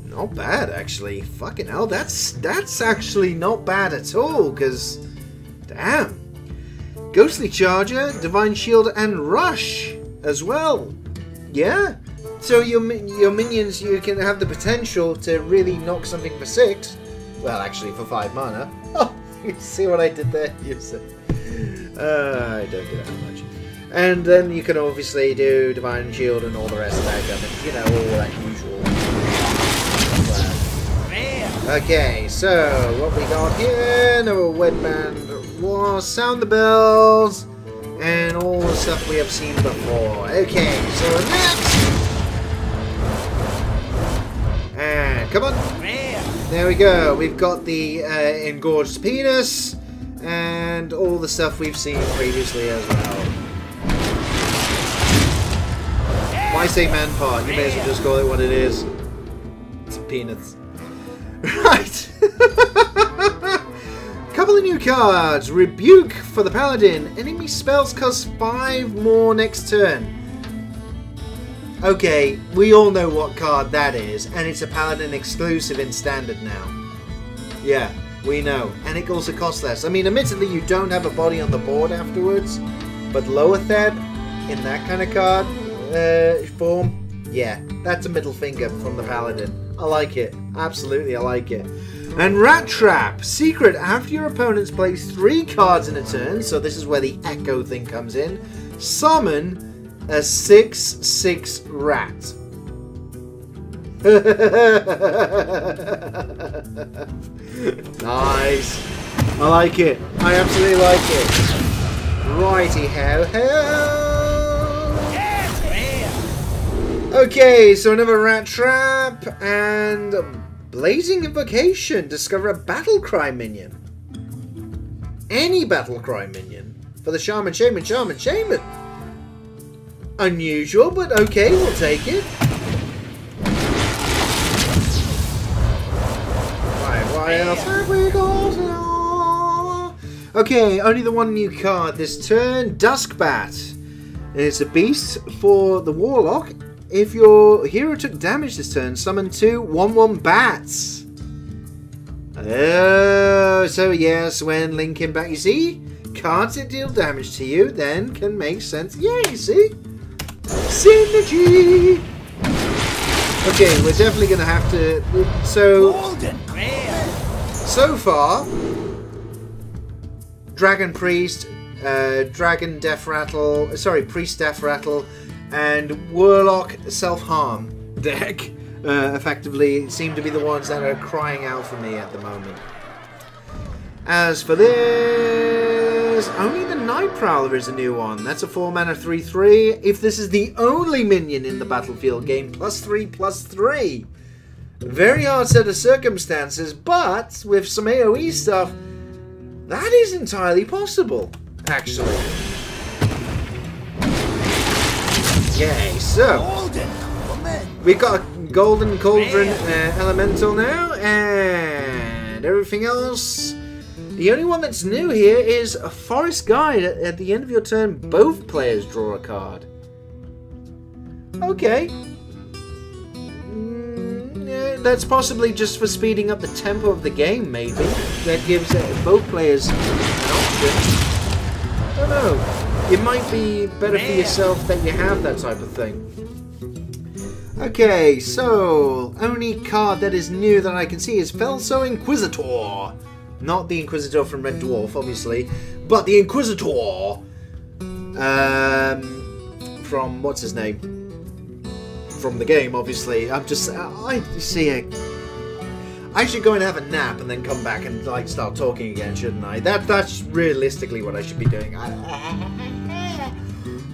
Not bad, actually. Fucking hell, that's actually not bad at all, because... Damn. Ghostly Charger, Divine Shield, and Rush as well. Yeah. So your minions, you can have the potential to really knock something for 6. Well, actually for 5 mana. Oh, you see what I did there? You see. I don't do that much. And then you can obviously do Divine Shield and all the rest of that stuff. And, you know, all that usual. Okay, so what we got here? No Wetband War, Sound the Bells, and all the stuff we have seen before. Okay, so next. And come on. There we go. We've got the Engorged Penis and all the stuff we've seen previously as well. Why say man part? You may as well just call it what it is. It's a penis. Right. Couple of new cards. Rebuke for the Paladin. Enemy spells cost 5 more next turn. Okay, we all know what card that is, and it's a Paladin exclusive in Standard now. Yeah, we know. And it also costs less. I mean, admittedly, you don't have a body on the board afterwards, but Lower Theb, in that kind of card form, yeah, that's a middle finger from the Paladin. I like it. Absolutely, I like it. And Rat Trap. Secret. After your opponent's plays 3 cards in a turn, so this is where the Echo thing comes in, summon a 6/6 rat. Nice. I like it. I absolutely like it. Righty ho ho. Okay, so another Rat Trap and Blazing Invocation. Discover a Battle Cry minion. Any Battle Cry minion. For the Shaman, Shaman, Shaman, Shaman. Unusual, but okay, we'll take it. Right, what else have we got? Okay, only the 1 new card this turn. Duskbat. It's a beast for the Warlock. If your hero took damage this turn, summon 2 1/1 bats. Oh, so yes, when linking back, you see, cards that deal damage to you then can make sense. Yeah, you see, synergy. Okay, we're definitely gonna have to. So far, Dragon Priest, Dragon Death Rattle, sorry, Priest Death Rattle, and Warlock Self-Harm deck effectively seem to be the ones that are crying out for me at the moment. As for this, only the Night Prowler is a new one. That's a 4 mana 3/3. If this is the only minion in the battlefield, gain +3/+3. Very hard set of circumstances, but with some AoE stuff, that is entirely possible, actually. Yay, so we've got a Golden Cauldron Elemental now, and everything else. The only one that's new here is a Forest Guide. At the end of your turn, both players draw a card. Okay. that's possibly just for speeding up the tempo of the game, maybe. That gives both players an option. I don't know. It might be better for yourself that you have that type of thing. Okay, so only card that is new that I can see is Felso Inquisitor. Not the Inquisitor from Red Dwarf, obviously, but the Inquisitor from what's his name? From the game, obviously. I see it. I should go and have a nap and then come back and like start talking again, shouldn't I? That's realistically what I should be doing.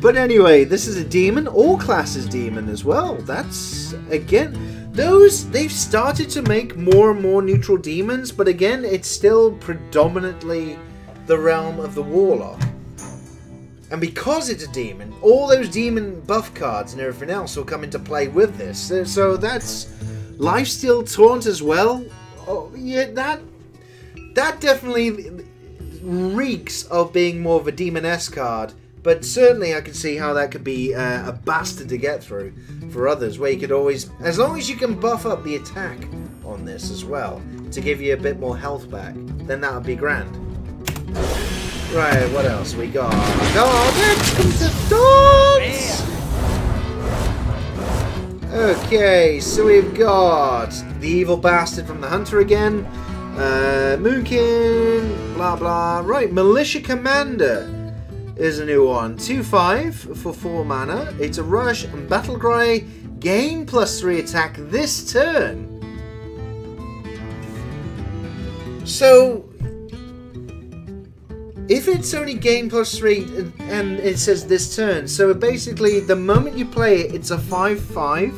But anyway, this is a demon, all classes demon as well. That's again, they've started to make more and more neutral demons, but again, it's still predominantly the realm of the warlock. And because it's a demon, all those demon buff cards and everything else will come into play with this. So that's Lifesteal Taunt as well. Oh, yeah, that definitely reeks of being more of a demon-esque card. But certainly I can see how that could be a bastard to get through for others, where you could always, as long as you can buff up the attack on this as well, to give you a bit more health back, then that would be grand. Right, what else we got? Oh, let's come to dogs! Okay, so we've got the evil bastard from the hunter again, Moonkin, blah blah. Right, Militia Commander is a new one. 2/5 for 4 mana. It's a rush and battle cry. Gain +3 attack this turn. So if it's only gain +3 and it says this turn, so basically the moment you play it, it's a 5/5.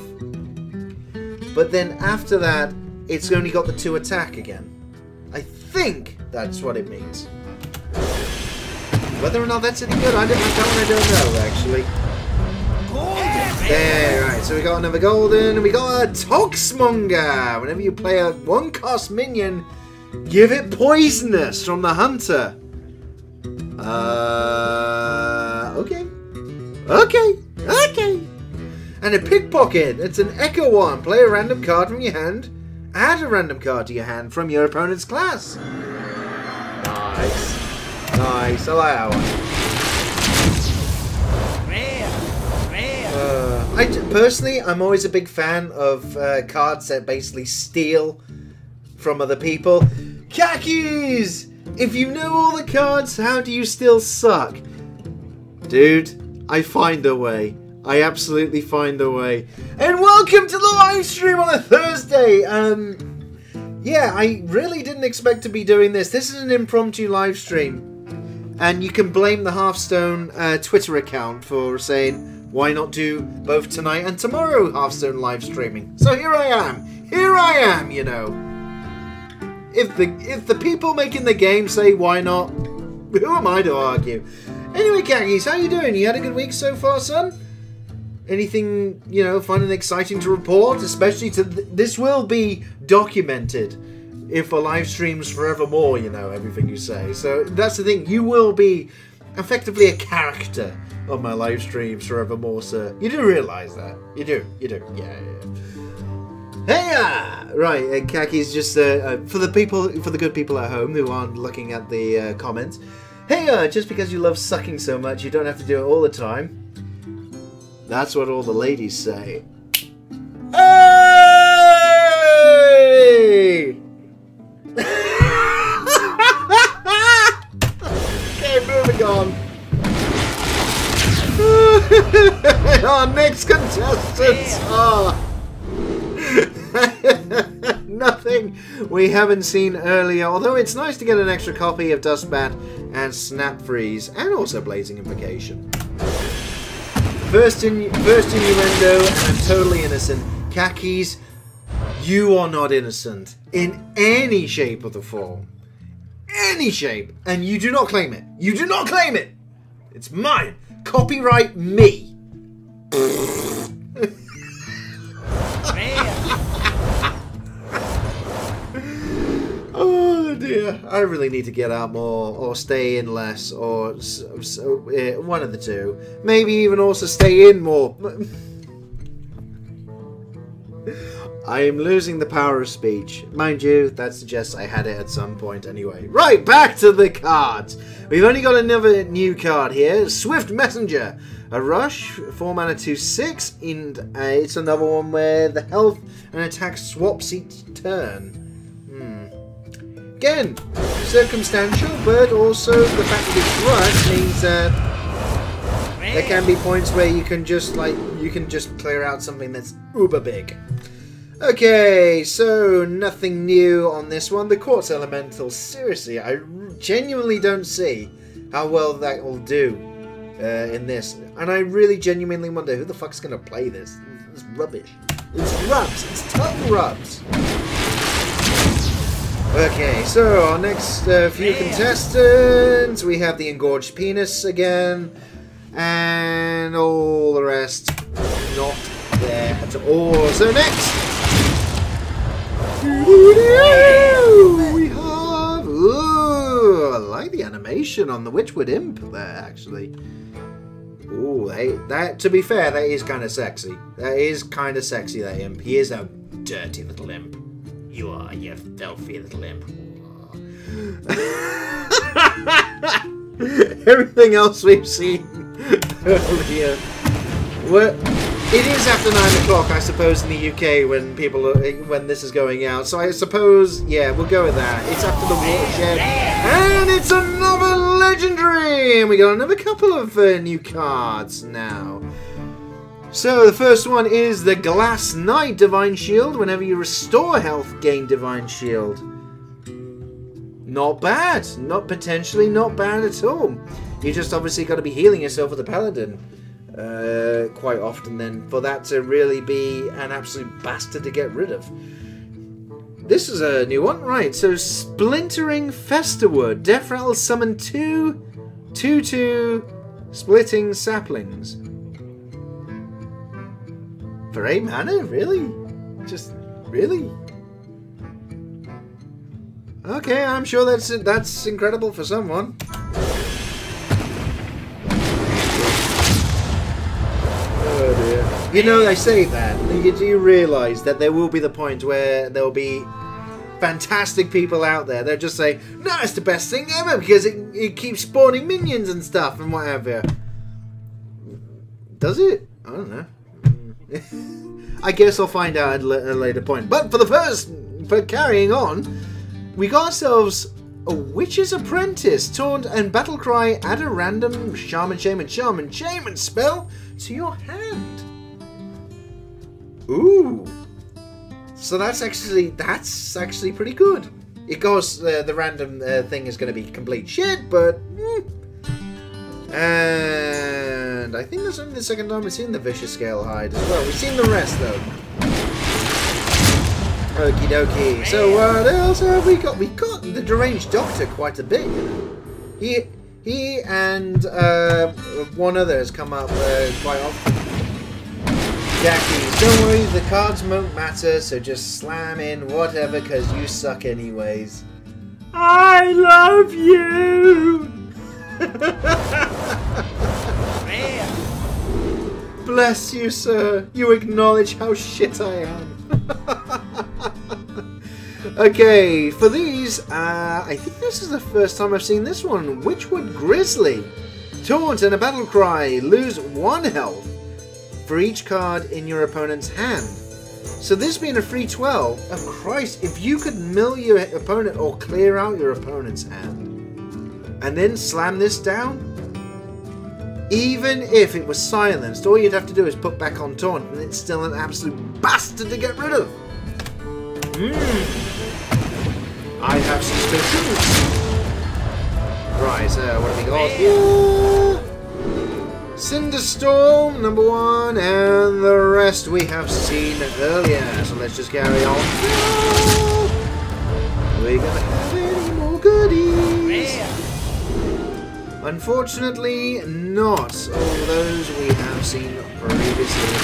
But then after that, it's only got the 2 attack again. I think that's what it means. Whether or not that's any good, I don't know actually. There, right, so we got another golden, and we got a Toxmonger. Whenever you play a 1-cost minion, give it poisonous from the hunter. Okay. And a Pickpocket. It's an Echo one. Play a random card from your hand. Add a random card to your hand from your opponent's class. Nice. Nice. I like that one. Personally, I'm always a big fan of cards that basically steal from other people. Khakis! If you know all the cards, how do you still suck? Dude, I find a way. I absolutely find a way. And welcome to the live stream on a Thursday. Yeah, I really didn't expect to be doing this. This is an impromptu live stream. And you can blame the Hearthstone Twitter account for saying, why not do both tonight and tomorrow Hearthstone live streaming? So here I am. Here I am, you know. If the people making the game say why not, who am I to argue? Anyway, Khakis, how you doing? You had a good week so far, son? Anything, you know, fun and exciting to report? Especially this will be documented if for live streams forevermore, you know, everything you say. So that's the thing, you will be effectively a character on my live streams forevermore, sir. You do realise that? You do, yeah. Hey, right, Kaki's just for the good people at home who aren't looking at the comments. Hey, just because you love sucking so much, you don't have to do it all the time. That's what all the ladies say. Hey! Okay, moving on. Our next contestants are nothing we haven't seen earlier, although it's nice to get an extra copy of Dustbat and Snap Freeze, and also Blazing Invocation. First innuendo, and I'm totally innocent. Khakis, you are not innocent in any shape or the form. Any shape. And you do not claim it. You do not claim it! It's mine. Copyright me. Oh dear, I really need to get out more, or stay in less, or one of the two. Maybe even also stay in more. I am losing the power of speech. Mind you, that suggests I had it at some point anyway. Right, back to the cards. We've only got another new card here. Swift Messenger. A rush, 4 mana, 2/6. And it's another one where the health and attack swaps each turn. Again, circumstantial, but also the fact that it's rush means there can be points where you can just clear out something that's uber big. Okay, so nothing new on this one. The Quartz Elemental, seriously, I genuinely don't see how well that will do in this. And I really genuinely wonder who the fuck's going to play this. It's rubbish. It's rubs. It's total rubs. Okay, so our next few contestants, we have the Engorged Penis again, and all the rest not there at all. So next, we have, ooh, I like the animation on the Witchwood imp there, actually. Ooh, that, to be fair, that is kind of sexy. That is kind of sexy, that imp. He is a dirty little imp. You are, you filthy little imp. Everything else we've seen earlier. It is after 9 o'clock, I suppose, in the UK when this is going out. So I suppose, yeah, we'll go with that. It's after the watershed, and it's another legendary. And we got another couple of new cards now. So the first one is the Glass Knight Divine Shield. Whenever you restore health, gain Divine Shield. Not bad. Potentially not bad at all. You just obviously got to be healing yourself with the Paladin quite often then for that to really be an absolute bastard to get rid of. This is a new one. Right, so Splintering Festerwood. Death Rattle summon 2/2 Splitting Saplings. For 8 mana? Really? Just, really? Okay, I'm sure that's incredible for someone. Oh dear. You know, they say that. You do realise that there will be the point where there will be fantastic people out there. They'll just say, no, it's the best thing ever because it keeps spawning minions and stuff and whatever. Does it? I don't know. I guess I'll find out at a later point. But for carrying on, we got ourselves a Witch's Apprentice. Taunt and Battle Cry. Add a random Shaman spell to your hand. Ooh. So that's actually pretty good. It goes the random thing is going to be complete shit, but. And I think that's only the second time we've seen the Vicious Scale Hide as well. We've seen the rest though. Okie dokie. So what else have we got? We got the Deranged Doctor quite a bit. He and one other has come up quite often. Jackie, don't worry, the cards won't matter, so just slam in whatever, because you suck anyways. I love you! Bless you, sir. You acknowledge how shit I am. Okay, for these, I think this is the first time I've seen this one. Witchwood Grizzly. Taunt and a Battle Cry. Lose 1 health for each card in your opponent's hand. So this being a free 12, oh Christ, if you could mill your opponent or clear out your opponent's hand and then slam this down, even if it was silenced, all you'd have to do is put back on taunt and it's still an absolute bastard to get rid of. I have suspicions. Right, so what have we got here? Cinderstorm, number 1, and the rest we have seen earlier. So let's just carry on. We're gonna have any more goodies. Unfortunately, not all those we have seen previously.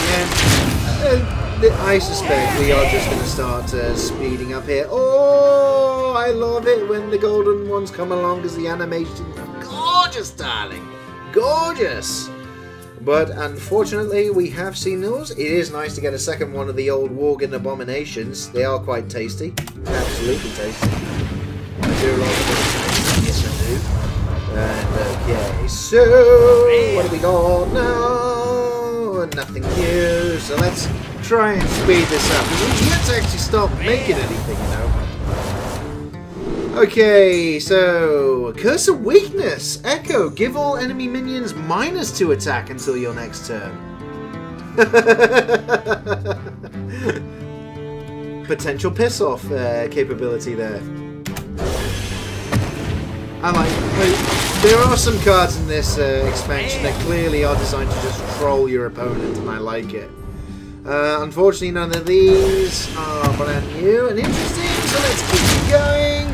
Again, I suspect we are just going to start speeding up here. Oh, I love it when the golden ones come along because the animation is gorgeous, darling. Gorgeous. But unfortunately, we have seen those. It is nice to get a second one of the old Worgen abominations. They are quite tasty. Absolutely tasty. I do love them. Yes, I do. And okay, so what do we got now? Nothing new. So let's try and speed this up. We have to actually start making anything, you know. Okay, so Curse of Weakness. Echo. Give all enemy minions -2 attack until your next turn. Potential piss-off capability there. I like there are some cards in this expansion that clearly are designed to just troll your opponent, and I like it. Unfortunately, none of these are brand new and interesting, so let's keep going.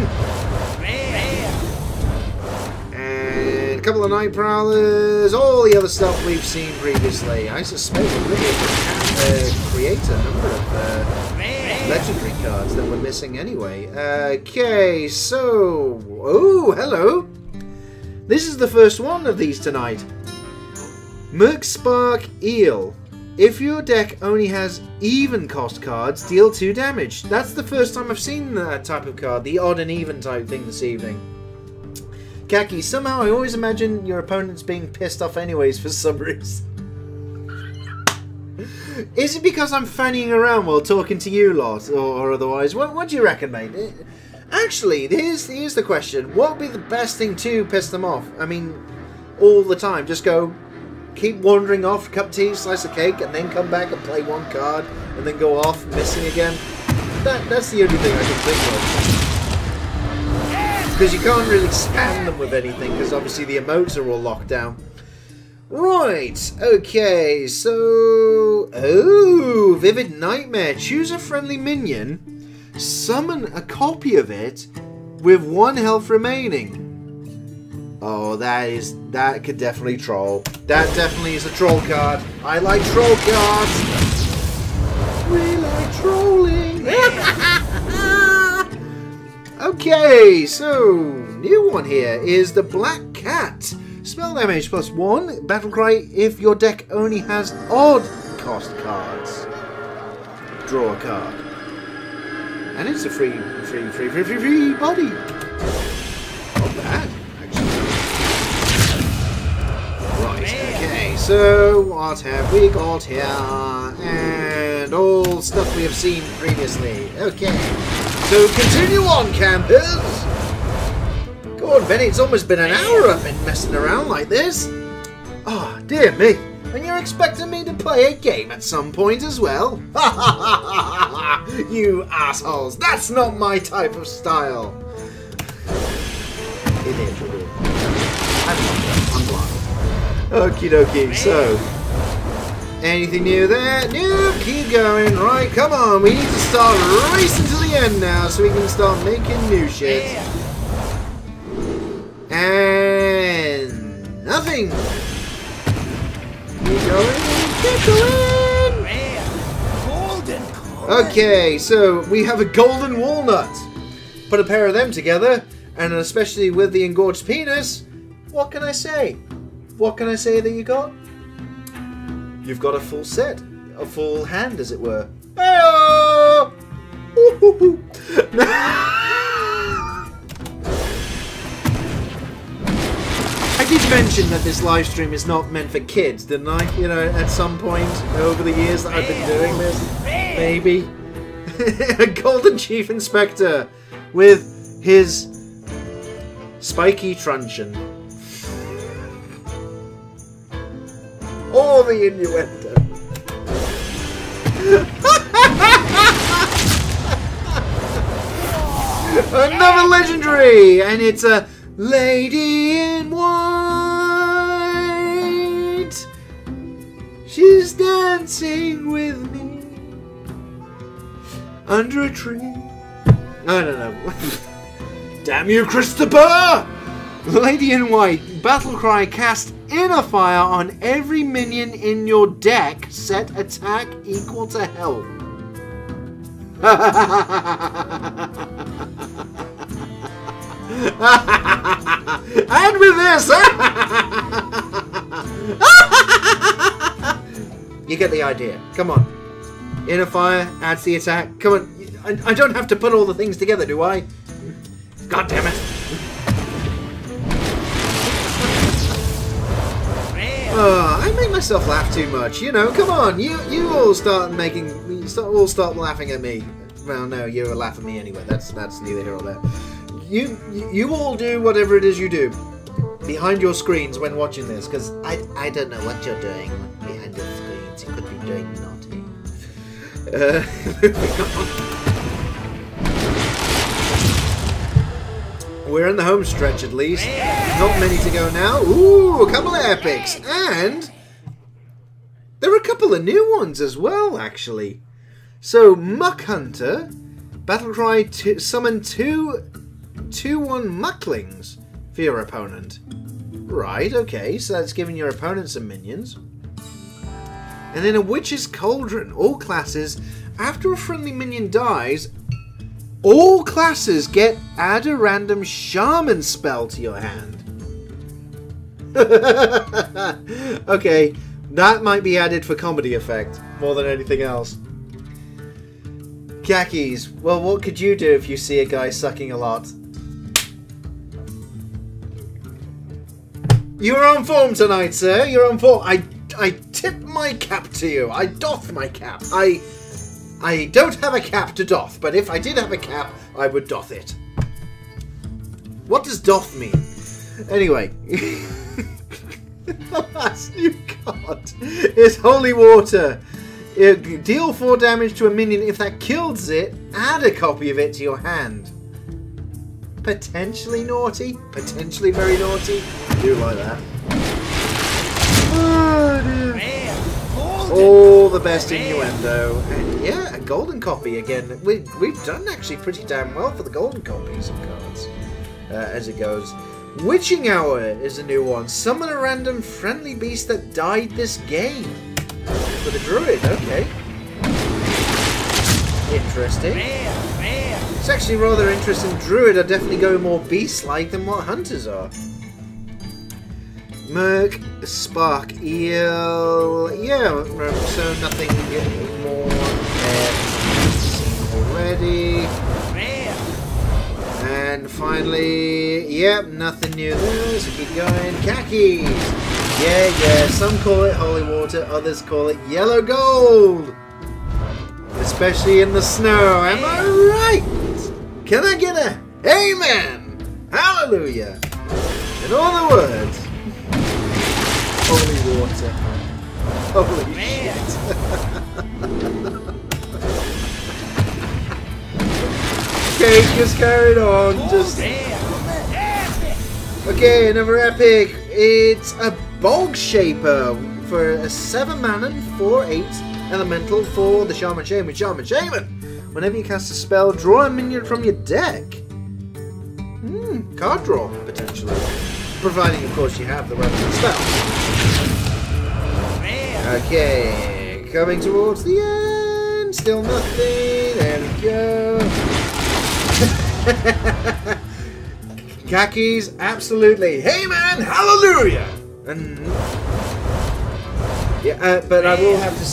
And a couple of Night Prowlers, all the other stuff we've seen previously. I suspect we're really going to create a number of legendary cards that we're missing anyway. Okay, so... Oh, hello! This is the first one of these tonight. Merkspark Eel. If your deck only has even cost cards, deal 2 damage. That's the first time I've seen that type of card, the odd and even type thing this evening. Kaki, somehow I always imagine your opponent's being pissed off anyways for some reason. Is it because I'm fannying around while talking to you lot, or otherwise? What do you reckon, mate? Actually, here's the question. What would be the best thing to piss them off? I mean, all the time. Just go, keep wandering off, cup of tea, slice of cake, and then come back and play one card, and then go off, missing again. That's the only thing I can think of. Because you can't really spam them with anything, because obviously the emotes are all locked down. Right, okay, so... Oh, Vivid Nightmare. Choose a friendly minion, summon a copy of it with 1 health remaining. Oh, that could definitely troll. That definitely is a troll card. I like troll cards. We like trolling. Okay, so new one here is the Black Cat. Spell damage +1. Battle cry if your deck only has odd cost cards. Draw a card. And it's a free body. Not bad. Right, okay, so what have we got here? And all stuff we have seen previously. Okay, so continue on, campers! Go on, Benny, it's almost been an hour I've been messing around like this. Oh, dear me. And you're expecting me to play a game at some point as well? Ha ha ha ha ha! You assholes! That's not my type of style! It is. I'm blind. Okie dokie, so... Anything new there? No, keep going. Right, come on. We need to start racing to the end now so we can start making new shit. And... nothing! Keep going, keep going! Okay, so we have a golden walnut. Put a pair of them together, and especially with the engorged penis, what can I say? What can I say that you got? You've got a full set. A full hand, as it were. Hey-oh! I did mention that this live stream is not meant for kids, didn't I? You know, at some point over the years that I've been doing this. Maybe. A golden chief inspector with his spiky truncheon. All the innuendo. Another legendary! And it's a lady in white. She's dancing with me under a tree. I don't know. Damn you, Christopher! Lady in White, battle cry, cast inner fire on every minion in your deck, set attack equal to health. And with this, You get the idea. Come on. Inner fire adds the attack. Come on. I don't have to put all the things together, do I? God damn it. I make myself laugh too much, you know. Come on, you all start laughing at me. Well, no, you laugh at me anyway. That's neither here or there. You all do whatever it is you do behind your screens when watching this, because I don't know what you're doing behind your screens. You could be doing naughty. Moving on. We're in the home stretch at least. Not many to go now. Ooh, a couple of epics. And there are a couple of new ones as well, actually. So, Muck Hunter, Battlecry to summon 2/1 Mucklings for your opponent. Right, okay, so that's giving your opponent some minions. And then a Witch's Cauldron. All classes, after a friendly minion dies, all classes add a random shaman spell to your hand. Okay, that might be added for comedy effect more than anything else. Khakis. Well, what could you do if you see a guy sucking a lot? You're on form tonight, sir. You're on form. I tip my cap to you. I doff my cap. I don't have a cap to doff, but if I did have a cap, I would doff it. What does doff mean? Anyway, the last new card is Holy Water. Deal 4 damage to a minion. If that kills it, add a copy of it to your hand. Potentially naughty. Potentially very naughty. I do like that. Oh, dear. All the best innuendo. And yeah, a golden copy again. We've done actually pretty damn well for the golden copies of cards. As it goes. Witching Hour is a new one. Summon a random friendly beast that died this game. For the druid, okay. Interesting. It's actually rather interesting. Druid are definitely going more beast-like than what hunters are. Merc, Spark, Eel. Yeah, so nothing more already. And finally, yep, nothing new there, so keep going. Khakis! Yeah, some call it holy water, others call it yellow gold! Especially in the snow, am I right? Can I get a amen? Hallelujah! In all the words, holy water. Holy shit. Okay, just carried on. Okay, another epic. It's a Bog Shaper for a 7 mana, 4/8 elemental for the Shaman Shaman. Whenever you cast a spell, draw a minion from your deck. Card draw, potentially. Providing, of course, you have the relevant spell. Okay, coming towards the end. Still nothing. There we go. Khakis, absolutely. Hey man, hallelujah! And yeah, but I will have to,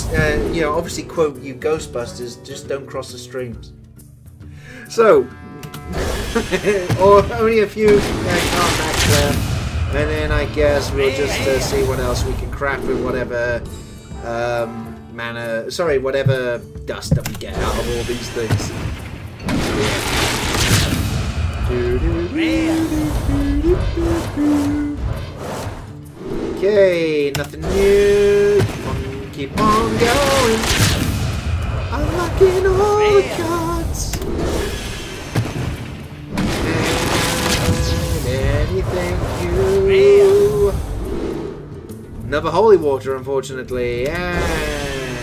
you know, obviously quote you Ghostbusters. Just don't cross the streams. So, or only a few contacts left, and then I guess we'll just see what else we can craft with whatever mana. Sorry, whatever dust that we get out of all these things. Okay, nothing new. Keep on going. Unlocking all the cards. And anything new. Another holy water, unfortunately. And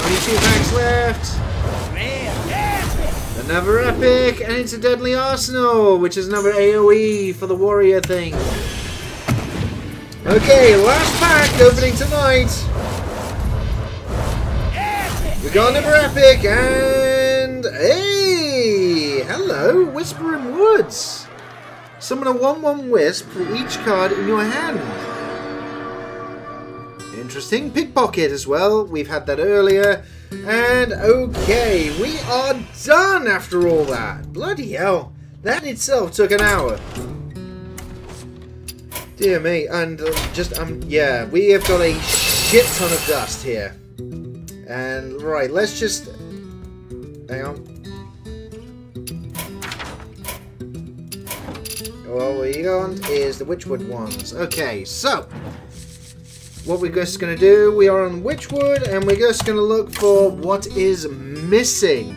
only 2 packs left. Another epic, and it's a Deadly Arsenal, which is another AoE for the warrior thing. Okay, last pack opening tonight. We got another epic, and hey, hello, Whispering Woods. Summon a 1/1 Wisp for each card in your hand. interesting. Pickpocket as well. We've had that earlier. And okay, we are done after all that. Bloody hell. That in itself took an hour. Dear me. And yeah, we have got a shit ton of dust here. And right, let's just... Hang on. What we got is the Witchwood ones. Okay, so what we're just going to do, we are on Witchwood, and we're just going to look for what is missing.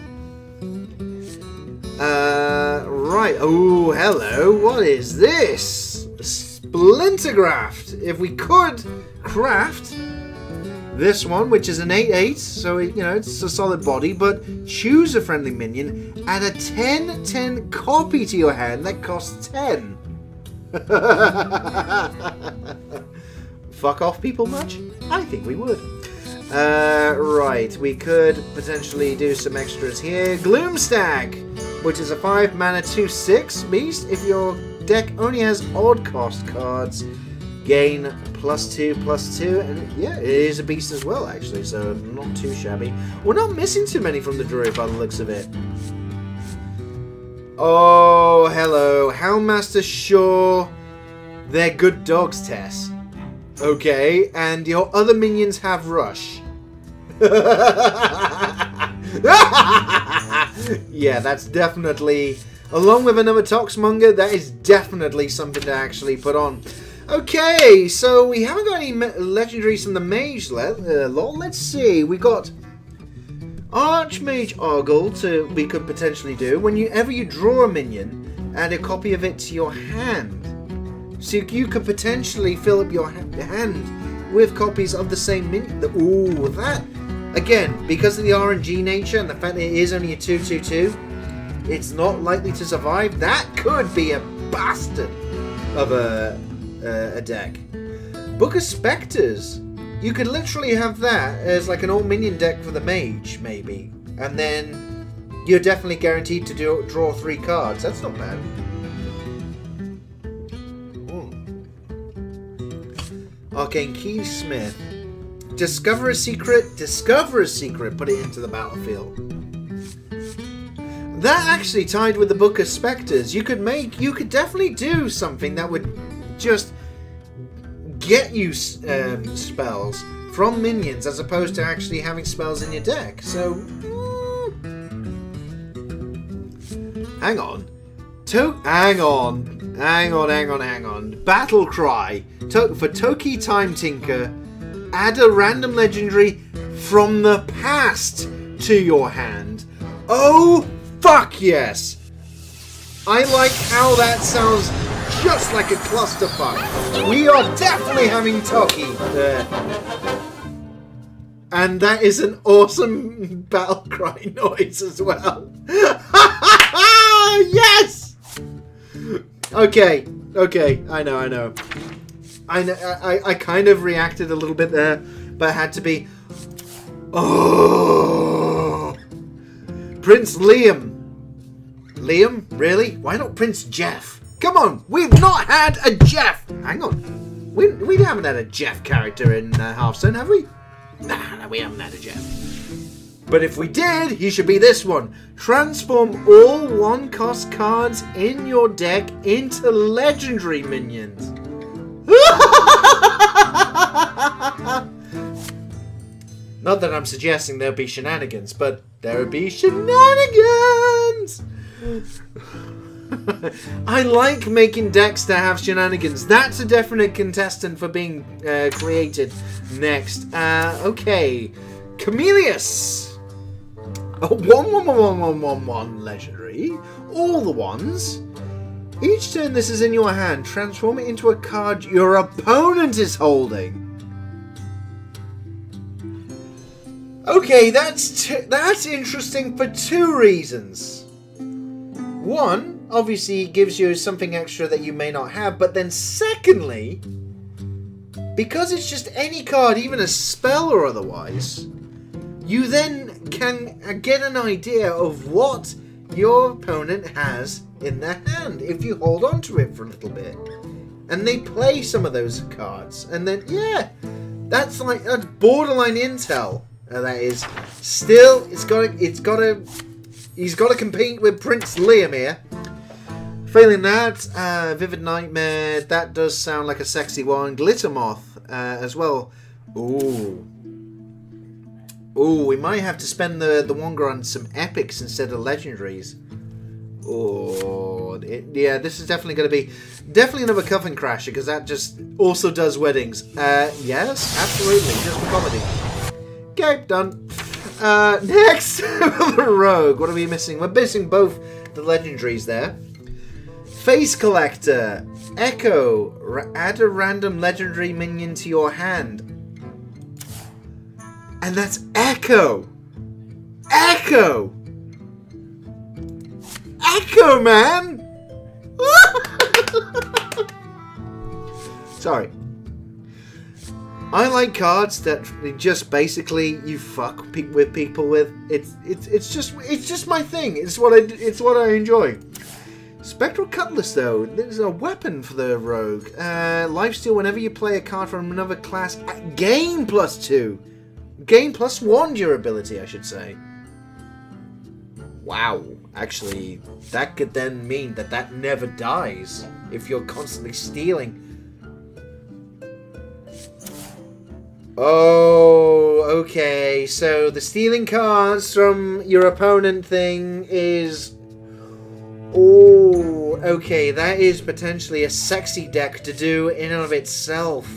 Right. Oh, hello. What is this? Splintergraft. If we could craft this one, which is an 8/8, so you know it's a solid body, but choose a friendly minion, add a 10/10 copy to your hand that costs 10. Fuck off, people much? I think we would. Right, we could potentially do some extras here. Gloomstag, which is a 5 mana 2/6 beast. If your deck only has odd cost cards, gain +2/+2, and yeah, it is a beast as well, actually, so not too shabby. We're not missing too many from the Druid by the looks of it. Oh, hello. Houndmaster, sure. They're good dogs, Tess. Okay, and your other minions have Rush. Yeah, that's definitely, along with another Toxmonger, that is definitely something to actually put on. Okay, so we haven't got any legendaries from the mage lol. Let's see. We got Archmage Argle we could potentially do. Whenever you draw a minion, add a copy of it to your hand. So you could potentially fill up your hand with copies of the same minion. Ooh, that again, because of the RNG nature and the fact that it is only a 2/2/2, it's not likely to survive. That could be a bastard of a deck. Book of Spectres. You could literally have that as like an all minion deck for the mage, maybe, and then you're definitely guaranteed to draw 3 cards. That's not bad. Arcane Keysmith. Discover a secret. Discover a secret. Put it into the battlefield. That actually tied with the Book of Spectres. You could definitely do something that would just get you spells from minions as opposed to actually having spells in your deck. So, hang on. Hang on. Battle Cry. For Toki Time Tinker, add a random legendary from the past to your hand. Oh, fuck yes. I like how that sounds just like a clusterfuck. We are definitely having Toki there. And that is an awesome battle cry noise as well. Yes! Okay, I know. I kind of reacted a little bit there, but it had to be... Oh! Prince Liam. Liam? Really? Why not Prince Jeff? Come on, we've not had a Jeff. Hang on, we haven't had a Jeff character in Hearthstone, have we? Nah, we haven't had a Jeff. But if we did, he should be this one. Transform all 1-cost cards in your deck into legendary minions. Not that I'm suggesting there'll be shenanigans, but there'll be shenanigans. I like making decks that have shenanigans. That's a definite contestant for being created next. Okay, Chameleus. A 1/1/1/1/1/1 legendary. All the ones. Each turn this is in your hand, transform it into a card your opponent is holding. Okay, that's interesting for 2 reasons. One, obviously it gives you something extra that you may not have, but then secondly, because it's just any card, even a spell or otherwise, you then can get an idea of what your opponent has in their hand if you hold on to it for a little bit. And they play some of those cards, and then, yeah, That's like borderline intel. That is. Still, he's got to compete with Prince Liam here. Failing that, Vivid Nightmare. That does sound like a sexy one. Glittermoth as well. Ooh. Ooh, we might have to spend the Wonger on some epics instead of legendaries. Oh, yeah, this is definitely going to be another Coven Crasher because that just also does weddings. Yes, absolutely, just for comedy. Okay, done. Next, the Rogue. What are we missing? We're missing both the legendaries there. Face Collector, Echo. Add a random legendary minion to your hand. And that's Echo! Echo! Echo, man! Sorry. I like cards that just basically you fuck with people with. It's just my thing. It's what I enjoy. Spectral Cutlass, though, there's a weapon for the Rogue. Lifesteal whenever you play a card from another class. Gain +2. Gain +1 durability, I should say. Wow. Actually, that could then mean that never dies if you're constantly stealing. Oh, okay. So the stealing cards from your opponent thing is... Oh, okay. That is potentially a sexy deck to do in and of itself.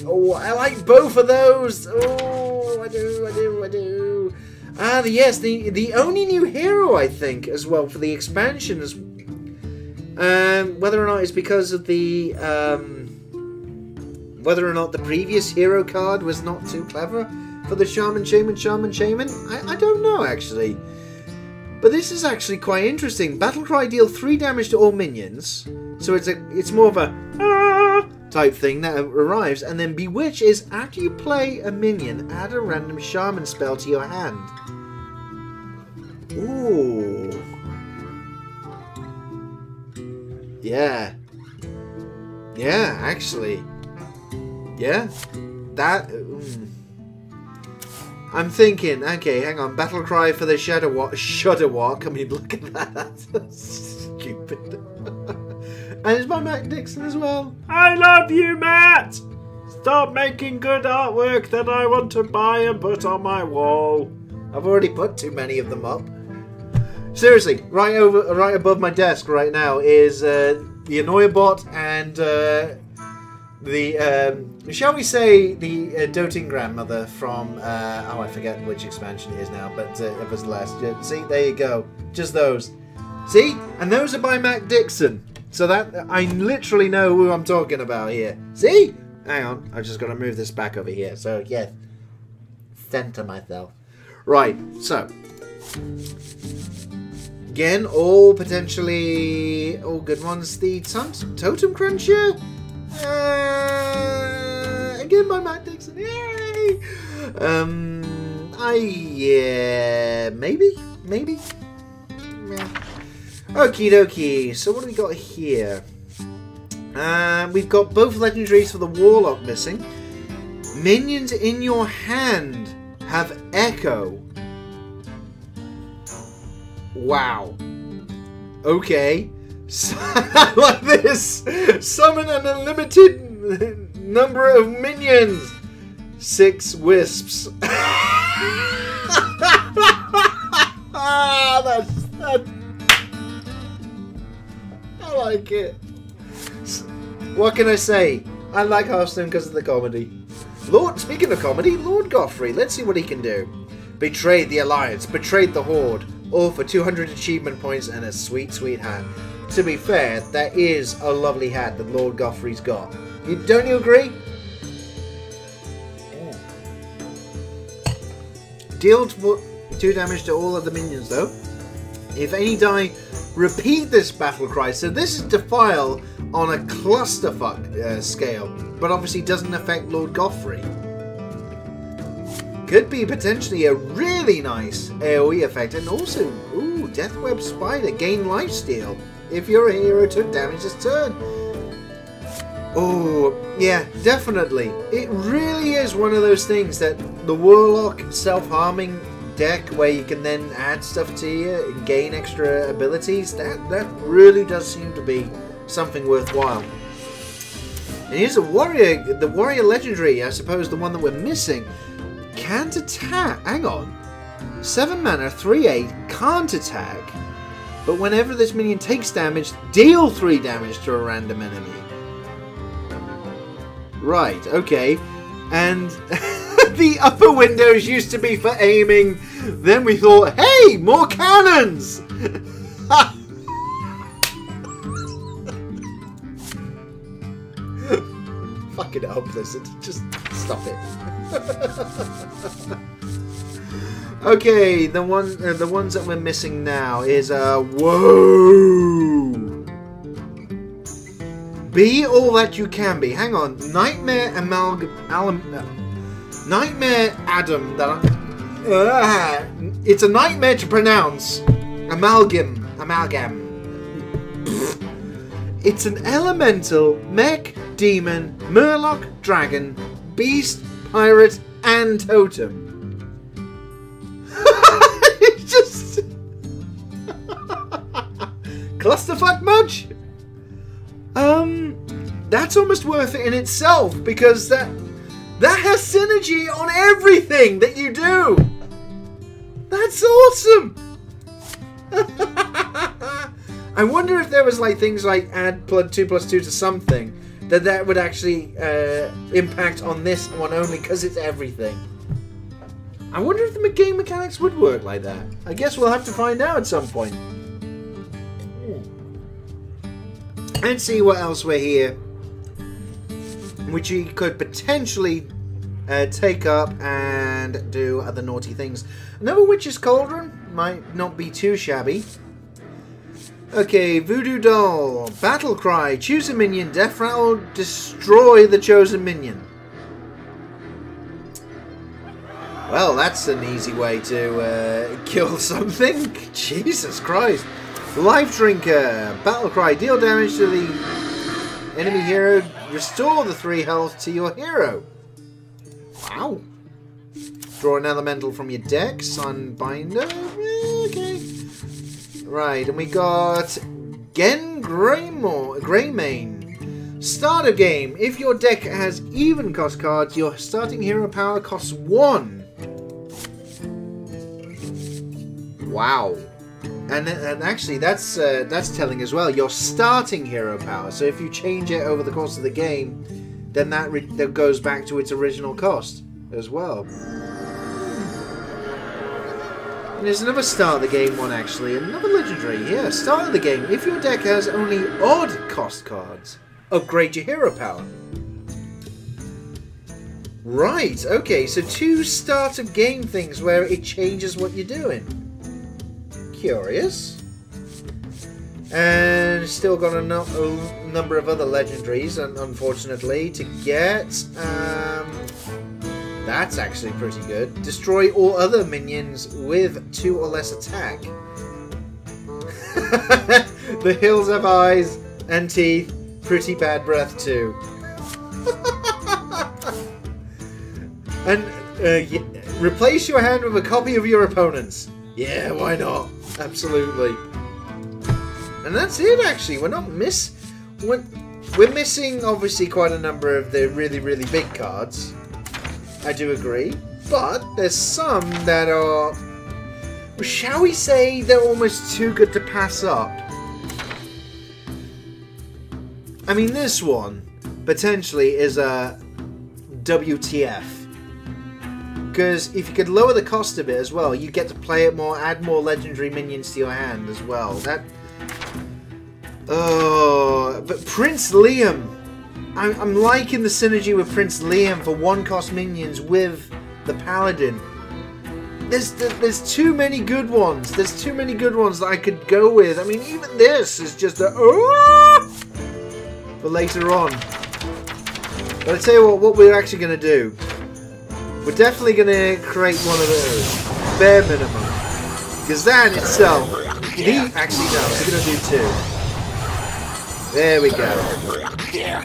Oh, I like both of those. Oh, I do. Ah, yes, the only new hero, I think, as well, for the expansions. Whether or not it's because of the... whether or not the previous hero card was not too clever for the Shaman. I don't know, actually. But this is actually quite interesting. Battlecry deal 3 damage to all minions. So it's more of a type thing that arrives. And then Bewitch is after you play a minion, add a random Shaman spell to your hand. Ooh. Yeah. Yeah, actually. Yeah. That... I'm thinking, okay, hang on. Battlecry for the Shudderwalk. I mean, look at that. That's stupid. And it's by Matt Dixon as well. I love you, Matt! Stop making good artwork that I want to buy and put on my wall. I've already put too many of them up. Seriously, right above my desk right now is the Annoyabot and shall we say, the doting grandmother from, oh, I forget which expansion it is now, but it was the last. See, there you go. Just those. See? And those are by Matt Dixon. So that, I literally know who I'm talking about here. See? Hang on, I've just got to move this back over here. So, yeah. Center myself. Right, so. Again, all potentially, all good ones. The Totem Cruncher. Again by Matt Dixon. Yay! Yeah, maybe. Yeah. Okie dokie. So what do we got here? We've got both legendaries for the Warlock missing. Minions in your hand have Echo. Wow. Okay. So, like this. Summon an unlimited number of minions. 6 wisps. That. I like it. What can I say? I like Hearthstone because of the comedy. Speaking of comedy, Lord Godfrey. Let's see what he can do. Betrayed the Alliance. Betrayed the Horde. All for 200 achievement points and a sweet, sweet hat. To be fair, that is a lovely hat that Lord Godfrey's got. Don't you agree? Yeah. Deal 2 damage to all of the minions, though. If any die, repeat this battle cry. So this is Defile on a clusterfuck scale, but obviously doesn't affect Lord Godfrey. Could be potentially a really nice AoE effect, and also, ooh, Deathweb Spider, gain lifesteal. If your hero took damage this turn. Oh, yeah, definitely. It really is one of those things that the Warlock self-harming deck where you can then add stuff to you and gain extra abilities, that really does seem to be something worthwhile. And here's a warrior, the warrior legendary, I suppose the one that we're missing. Can't attack. Hang on. 7 mana, 3/8, can't attack. But whenever this minion takes damage, deal 3 damage to a random enemy. Right, okay. And the upper windows used to be for aiming. Then we thought, hey, more cannons! Fucking hell, Blizzard. Just stop it. Okay, the ones that we're missing now is whoa! Be all that you can be. Hang on, Nightmare Nightmare Adam. It's a nightmare to pronounce. Amalgam. It's an elemental, mech, demon, murloc, dragon, beast, pirate, and totem. It's just clusterfuck much? That's almost worth it in itself because that has synergy on everything that you do. That's awesome. I wonder if there was like things like add +2/+2 to something that would actually impact on this one only because it's everything. I wonder if the game mechanics would work like that. I guess we'll have to find out at some point. And see what else we're here, which you could potentially take up and do other naughty things. Another Witch's Cauldron might not be too shabby. Okay, Voodoo Doll, Battle Cry, choose a minion, Death Rattle, destroy the chosen minion. Well, that's an easy way to kill something. Jesus Christ. Life Drinker, Battle Cry, deal damage to the enemy hero, restore the 3 health to your hero. Wow. Draw an elemental from your deck, Sunbinder, okay. Right, and we got Gen Greymane. Start a game. If your deck has even cost cards, your starting hero power costs 1. Wow. And actually, that's telling as well. Your starting hero power. So if you change it over the course of the game, then that goes back to its original cost as well. And there's another start of the game one actually, another legendary. Yeah, start of the game. If your deck has only odd cost cards, upgrade your hero power. Right. Okay. So 2 start of game things where it changes what you're doing. Curious. And still got a number of other legendaries, unfortunately, to get. That's actually pretty good. Destroy all other minions with 2 or less attack. The hills have eyes and teeth. Pretty bad breath too. And replace your hand with a copy of your opponent's. Yeah, why not? Absolutely. And that's it, actually. We're missing, obviously, quite a number of the really, really big cards. I do agree. But there's some that are, shall we say, they're almost too good to pass up. I mean, this one, potentially, is a WTF. Because if you could lower the cost of it as well, you get to play it more, add more legendary minions to your hand as well. Oh, but Prince Liam. I'm liking the synergy with Prince Liam for 1-cost minions with the Paladin. There's too many good ones. There's too many good ones that I could go with. I mean, even this is just a for later on. But I tell you what we're actually going to do. We're definitely going to create one of those. Bare minimum. Because that in itself... Actually, no. We're going to do 2. There we go.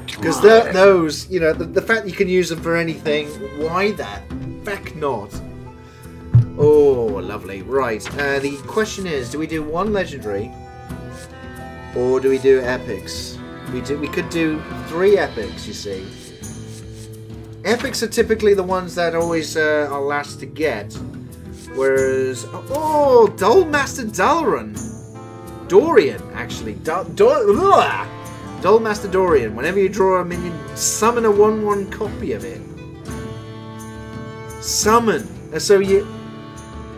Because those, you know, the fact you can use them for anything, why that? Feck not. Oh, lovely. Right, the question is, do we do one legendary, or do we do epics? We could do 3 epics, you see. Epics are typically the ones that always are last to get. Whereas... Oh, Dull Master Dorian, actually. Dull Master Dorian. Whenever you draw a minion, summon a 1/1 copy of it. Summon. So you...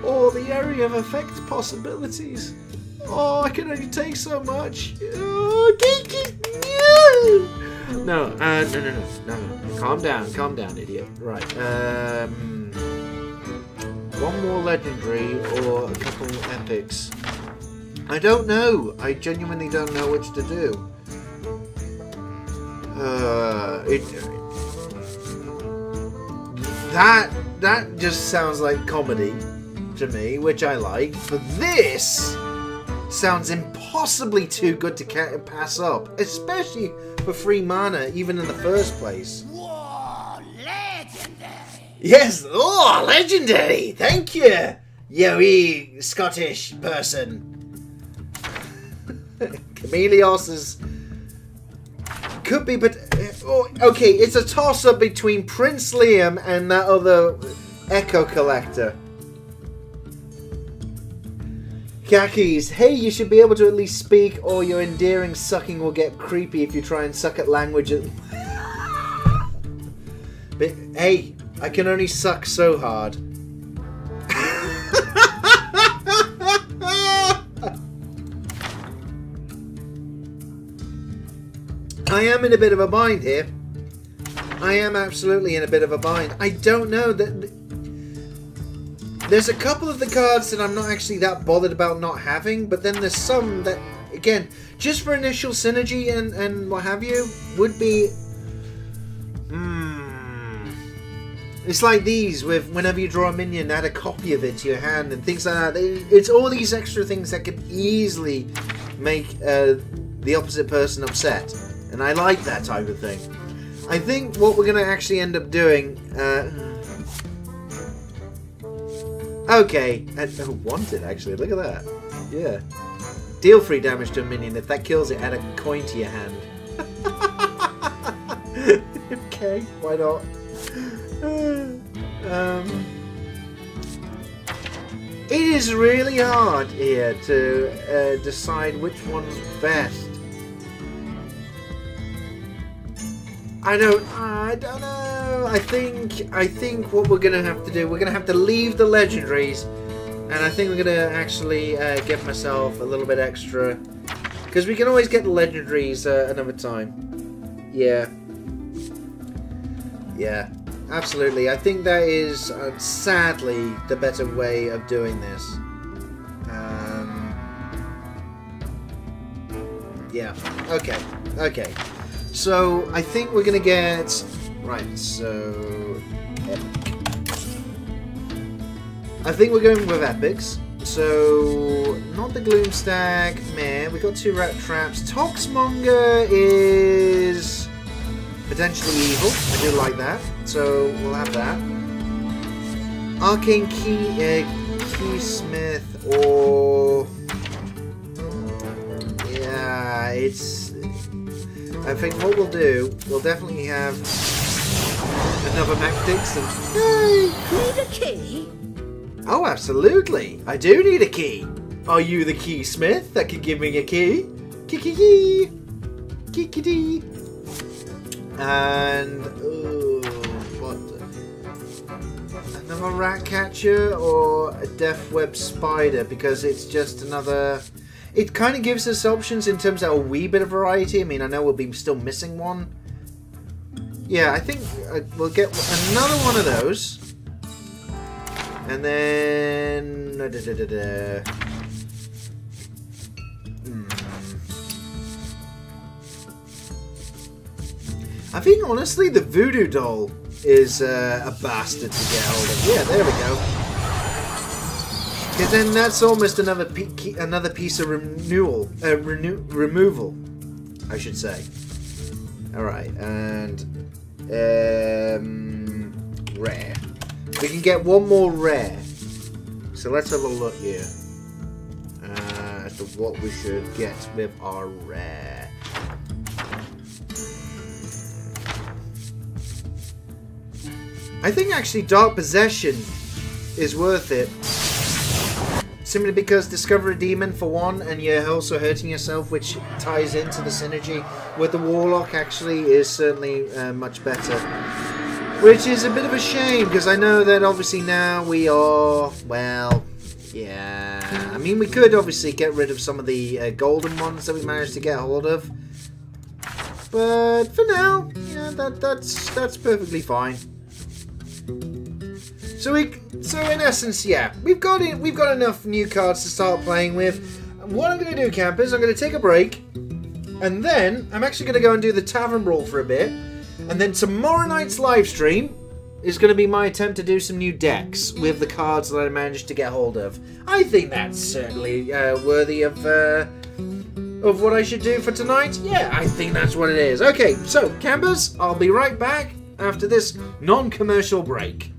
Oh, the area of effect possibilities. Oh, I can only take so much. Oh, no, no. Calm down, idiot. Right. One more legendary or a couple epics. I don't know. I genuinely don't know which to do. That just sounds like comedy to me, which I like. But this sounds impossibly too good to pass up, especially for free mana, even in the first place. Whoa, legendary! Yes, oh, legendary! Thank you, you wee Scottish person. Chameleos is... Could be, but... Oh, okay, it's a toss-up between Prince Liam and that other Echo Collector. Khakis, hey, you should be able to at least speak, or your endearing sucking will get creepy if you try and suck at language. But, hey, I can only suck so hard. I am in a bit of a bind here. I am absolutely in a bit of a bind. I don't know that... There's a couple of the cards that I'm not actually that bothered about not having, but then there's some that, again, just for initial synergy and what have you, would be... It's like these, with whenever you draw a minion, add a copy of it to your hand and things like that. It's all these extra things that could easily make the opposite person upset. And I like that type of thing. I think what we're going to actually end up doing... Okay, and wanted actually, look at that. Yeah. Deal free damage to a minion. If that kills it, add a coin to your hand. Okay, why not? It is really hard here to decide which one's best. I don't know. I think what we're gonna have to do, we're gonna have to leave the legendaries, and I think we're gonna actually get myself a little bit extra, because we can always get the legendaries another time. Yeah, absolutely. I think that is sadly the better way of doing this. Yeah. Okay. So, I think we're going to get... Right, so... Epic. I think we're going with epics. So, not the Gloomstag, meh. We got 2 Rat Traps. Toxmonger is... potentially evil. I do like that. So, we'll have that. Arcane Keysmith, or... Yeah, it's... I think what we'll do, we'll definitely have another Mac Dixon. Hey, need a key? Oh, absolutely. I do need a key. Are you the keysmith that can give me a key? Key. And what? Another rat catcher or a death web spider, because it's just another. It kind of gives us options in terms of a wee bit of variety. I mean, I know we'll be still missing one. Yeah, I think we'll get another one of those. And then... I think, honestly, the Voodoo Doll is a bastard to get hold of. Yeah, there we go. Because then that's almost another piece of removal. I should say. Alright, and rare. We can get one more rare. So let's have a look here. As to what we should get with our rare. I think actually Dark Possession is worth it. Simply because discover a demon for one, and you're also hurting yourself, which ties into the synergy with the Warlock actually is certainly much better. Which is a bit of a shame, because I know that obviously now we are, well, yeah. I mean, we could obviously get rid of some of the golden ones that we managed to get hold of. But for now, yeah, that's perfectly fine. So in essence, yeah, we've got enough new cards to start playing with. What I'm going to do, campers, I'm going to take a break, and then I'm actually going to go and do the Tavern Brawl for a bit, and then tomorrow night's live stream is going to be my attempt to do some new decks with the cards that I managed to get hold of. I think that's certainly worthy of what I should do for tonight. Yeah, I think that's what it is. Okay, so campers, I'll be right back after this non-commercial break.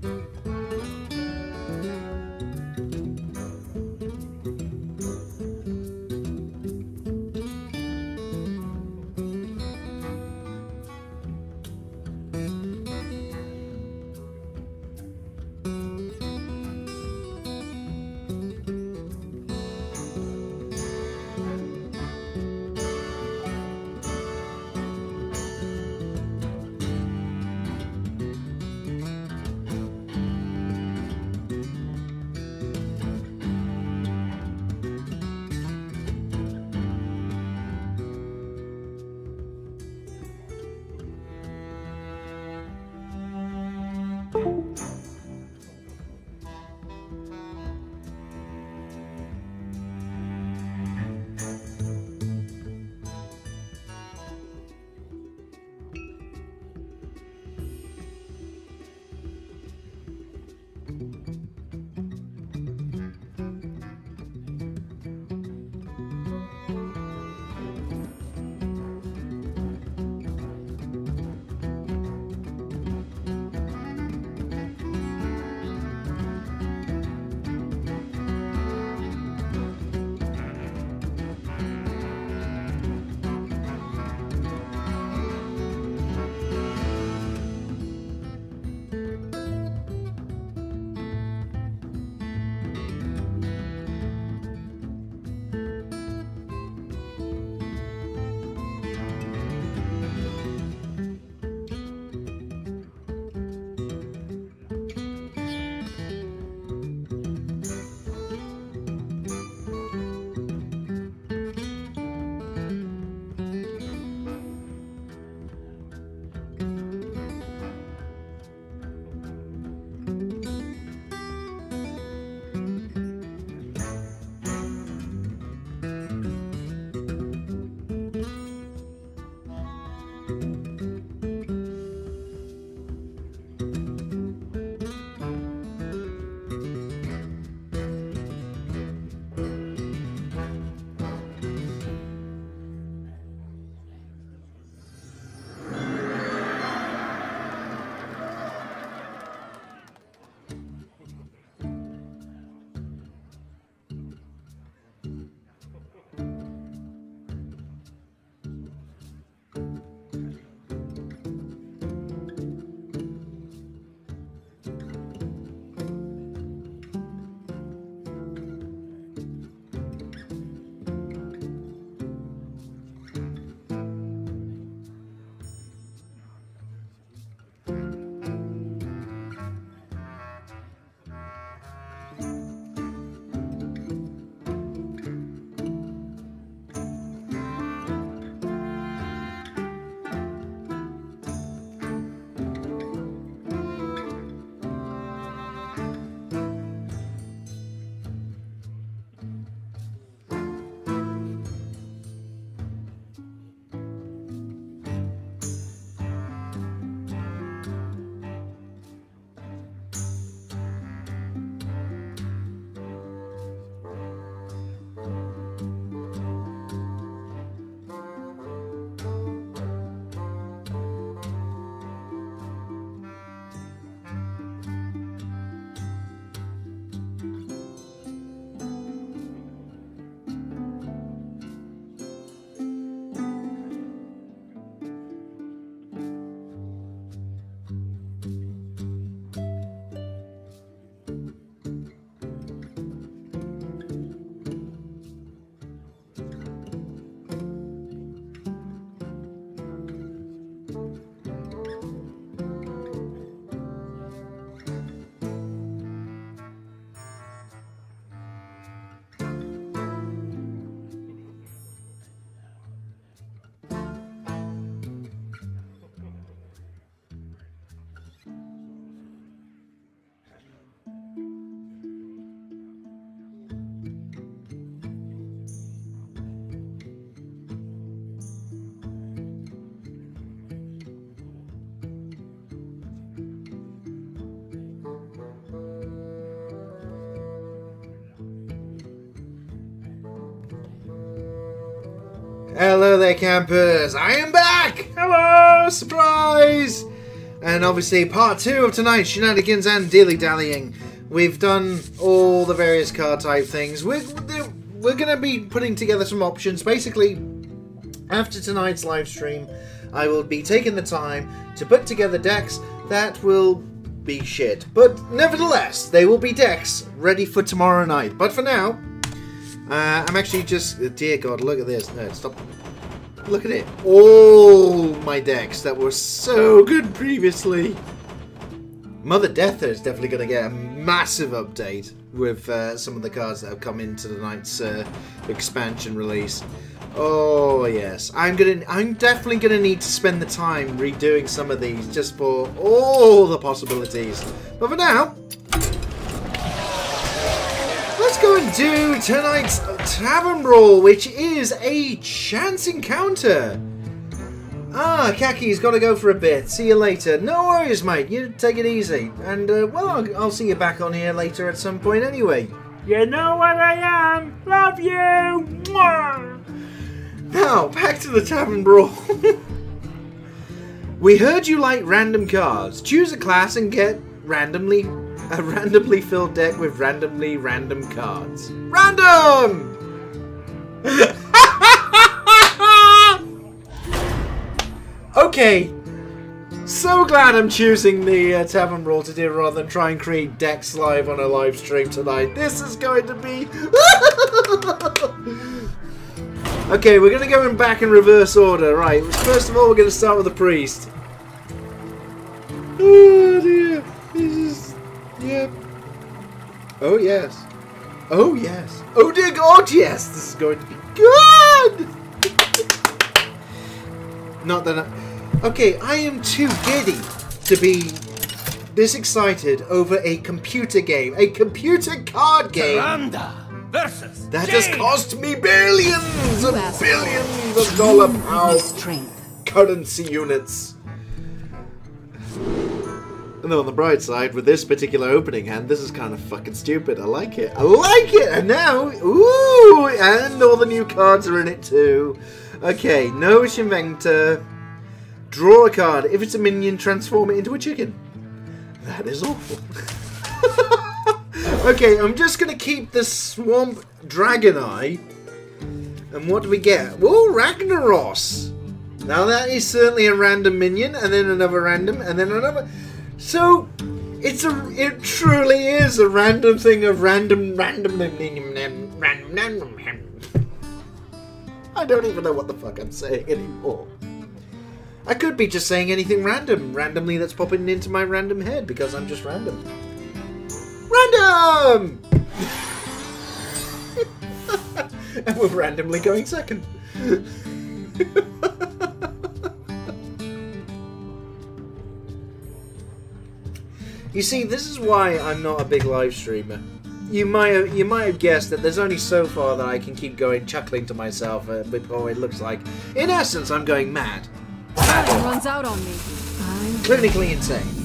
Hello there, campers. I am back. Hello, surprise. And obviously part 2 of tonight's shenanigans and dilly-dallying. We've done all the various card type things. We're going to be putting together some options. Basically, after tonight's live stream, I will be taking the time to put together decks that will be shit. But nevertheless, they will be decks ready for tomorrow night. But for now, I'm actually just... Dear God, look at this. No, stop. Look at it. All my decks that were so good previously. Mother Deather is definitely going to get a massive update with some of the cards that have come into tonight's expansion release. Oh yes, I'm definitely gonna need to spend the time redoing some of these just for all the possibilities. But for now, let's go and do tonight's Tavern Brawl, which is a chance encounter. Ah, Kaki's got to go for a bit. See you later. No worries, mate. You take it easy. And, well, I'll see you back on here later at some point anyway. You know where I am. Love you. Mwah! Now, back to the Tavern Brawl. We heard you like random cards. Choose a class and get a randomly filled deck with randomly random cards. Random! Okay, so glad I'm choosing the Tavern Brawl to do rather than try and create decks live on a live stream tonight. This is going to be... Okay, we're going to go back in reverse order. Right, first of all, we're going to start with the priest. Oh dear, this is... Yep. Oh yes. Oh yes. Oh dear God, yes! This is going to be good! Not that okay, I am too giddy to be this excited over a computer game. A computer card game! Versus that has cost me billions and billions of dollar currency units. And then on the bright side, with this particular opening hand, this is kind of fucking stupid. I like it. I like it! And now, ooh! And all the new cards are in it too. Okay, Novice Inventor. Draw a card. If it's a minion, transform it into a chicken. That is awful. Okay, I'm just going to keep the Swamp Dragon Eye. And what do we get? Whoa, Ragnaros! Now that is certainly a random minion, and then another random, and then another... So, it truly is a random thing of random... I don't even know what the fuck I'm saying anymore. I could be just saying anything randomly that's popping into my random head, because I'm just random. Random! And we're randomly going second. You see, this is why I'm not a big live streamer. You might have guessed that there's only so far that I can keep going, chuckling to myself before it looks like, in essence, I'm going mad. Time runs out on me. Clinically insane.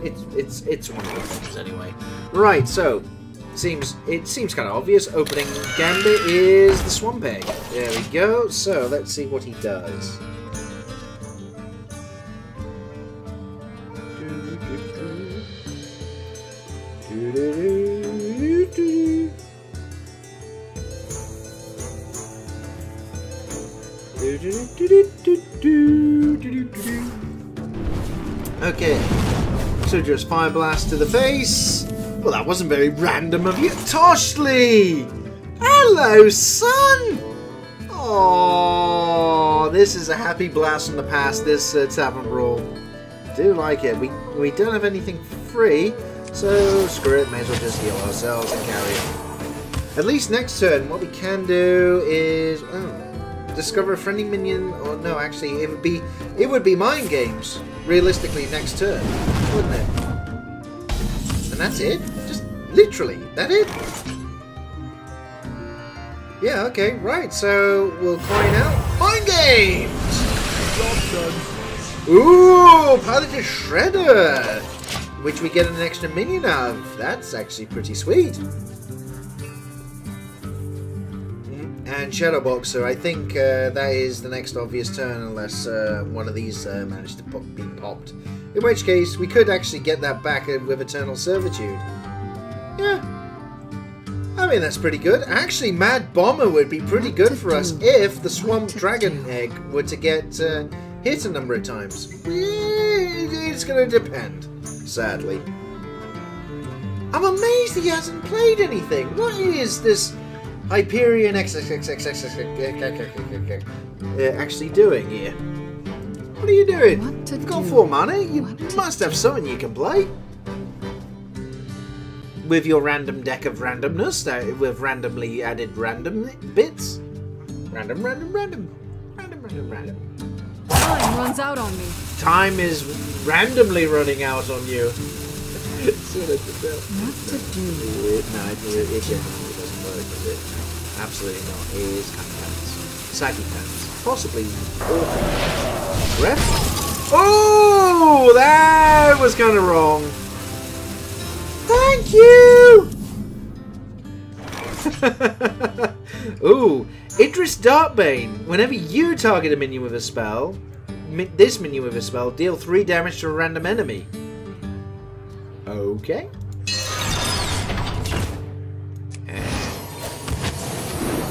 It's one of the things anyway. Right, so it seems kind of obvious. Opening gambit is the Swamp Egg. There we go. So let's see what he does. Okay, so just Fire Blast to the face. Well, that wasn't very random of you. Toshly! Hello, son! Oh, this is a happy blast from the past, this Tavern Brawl. Do like it. We don't have anything free, so screw it, may as well just heal ourselves and carry on. At least next turn, what we can do is... discover a friendly minion, or no, actually, it would be Mind Games, realistically, next turn, wouldn't it? And that's it? Just literally, that it? Yeah, okay, right, so we'll coin out Mind Games! Ooh, Paladin Shredder! Which we get an extra minion of. That's actually pretty sweet. and Shadowboxer. I think that is the next obvious turn unless one of these managed to be popped. In which case, we could actually get that back with Eternal Servitude. Yeah. I mean, that's pretty good. Actually, Mad Bomber would be pretty good for us if the Swamp Dragon Egg were to get hit a number of times. It's going to depend, sadly. I'm amazed he hasn't played anything. What is this Hyperion actually doing here? What are you doing? You've got 4 mana. You must have something you can play. With your random deck of randomness, with randomly added random bits. Random. Time runs out on me. Time is randomly running out on you. What to do? No, it genuinely doesn't work, does it? Absolutely not. It is kind of pants. Saggy pants. Possibly awful. Ref? Oh, that was kind of wrong. Thank you! Ooh, Idris Darkbane. Whenever you target a minion with a spell, this minion with a spell, deal 3 damage to a random enemy. Okay.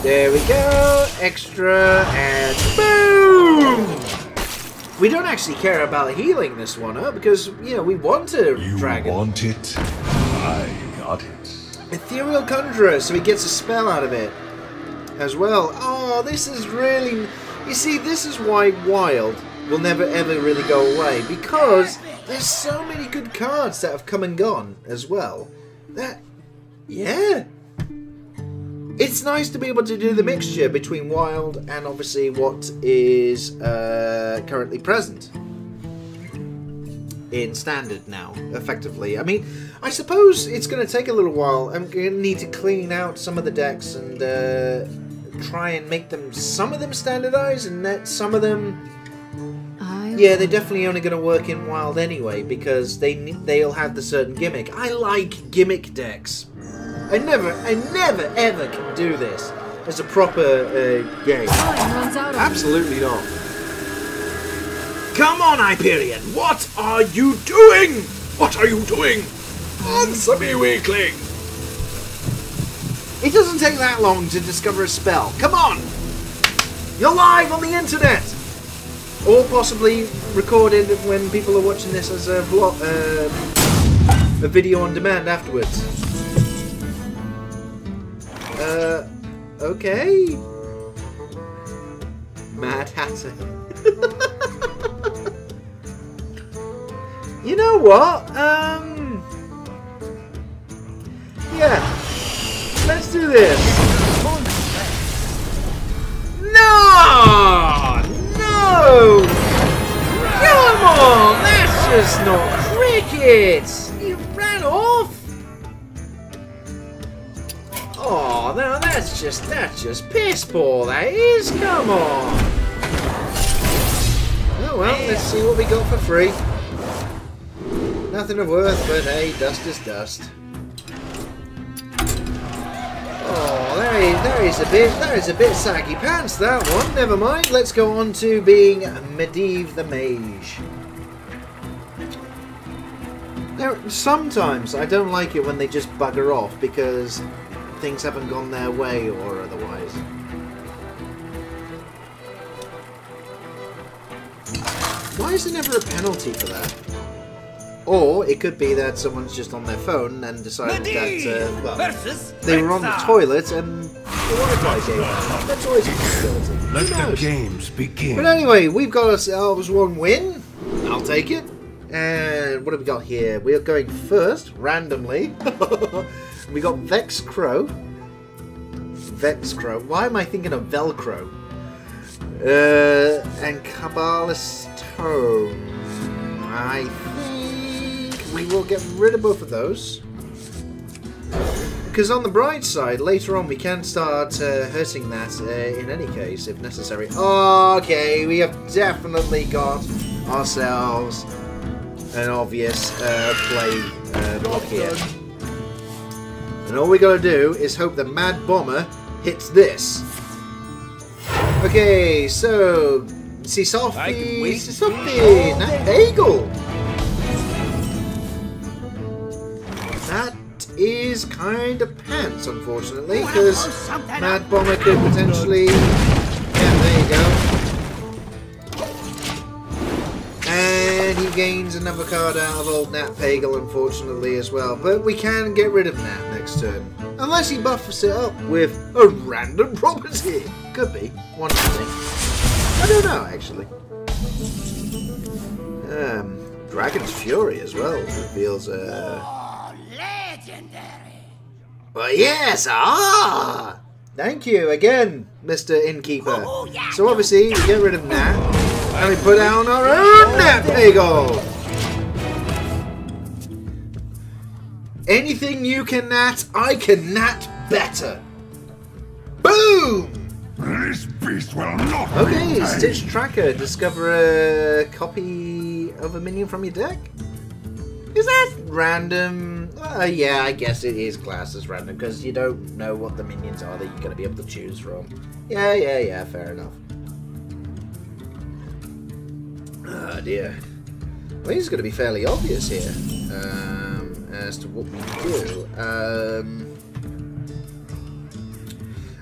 There we go. Extra and boom! We don't actually care about healing this one up because, you know, we want a dragon. You want it? I got it. Ethereal Conjurer, so he gets a spell out of it as well. Oh, this is really... You see, this is why Wild will never ever really go away, because there's so many good cards that have come and gone as well. That... Yeah. It's nice to be able to do the mixture between Wild and obviously what is currently present in Standard now, effectively. I mean, I suppose it's going to take a little while. I'm going to need to clean out some of the decks and try and make them, some of them standardized, and that some of them, yeah, they're definitely only going to work in Wild anyway, because they'll have the certain gimmick. I like gimmick decks. I never ever can do this as a proper game. Absolutely not. Come on, Hyperion! What are you doing? What are you doing? Answer me, weakling! It doesn't take that long to discover a spell. Come on! You're live on the internet! Or possibly recorded when people are watching this as a vlog, a video on demand afterwards. Okay. Mad Hatter. You know what? Yeah. Let's do this. No! No! Come on! That's just not cricket! You ran off! Oh, no, that's just piss poor, that is. Come on. Oh well, let's see what we got for free. Nothing of worth, but hey, dust is dust. Oh, that is a bit saggy pants, that one. Never mind. Let's go on to being Medivh the Mage. Now, sometimes I don't like it when they just bugger off because things haven't gone their way or otherwise. Why is there never a penalty for that? Or it could be that someone's just on their phone and decided that, well, they were on the toilet and the Wi-Fi gave out. That's always a possibility. Let the games begin. But anyway, we've got ourselves one win. I'll take it. And what have we got here? We are going first, randomly. We got Vex Crow. Why am I thinking of Velcro? And Kabbalist Tome. I think we will get rid of both of those. Because on the bright side, later on we can start hurting that in any case, if necessary. Okay, we have definitely got ourselves an obvious play block here. And all we gotta do is hope the Mad Bomber hits this. Okay, so see Sophie, Nat Bagel. That is kind of pants, unfortunately, because Mad Bomber could potentially. Yeah, there you go. And he gains another card out of old Nat Pagel, unfortunately, as well. But we can get rid of Nat next turn. Unless he buffs it up with a random property. Could be. One thing. I don't know, actually. Dragon's Fury as well reveals Oh, legendary! Well, yes! Ah! Thank you again, Mr. Innkeeper. Oh, yeah, So obviously, we get rid of Nat. And we put down our own Nat Pagel! Anything you can Nat, I can Nat better. Boom! This beast will not Okay, be Stitch Tracker. Discover a copy of a minion from your deck? Is that random? Yeah, I guess it is classed as random because you don't know what the minions are that you're going to be able to choose from. Yeah, fair enough. Oh dear. Well, this is going to be fairly obvious here as to what we do.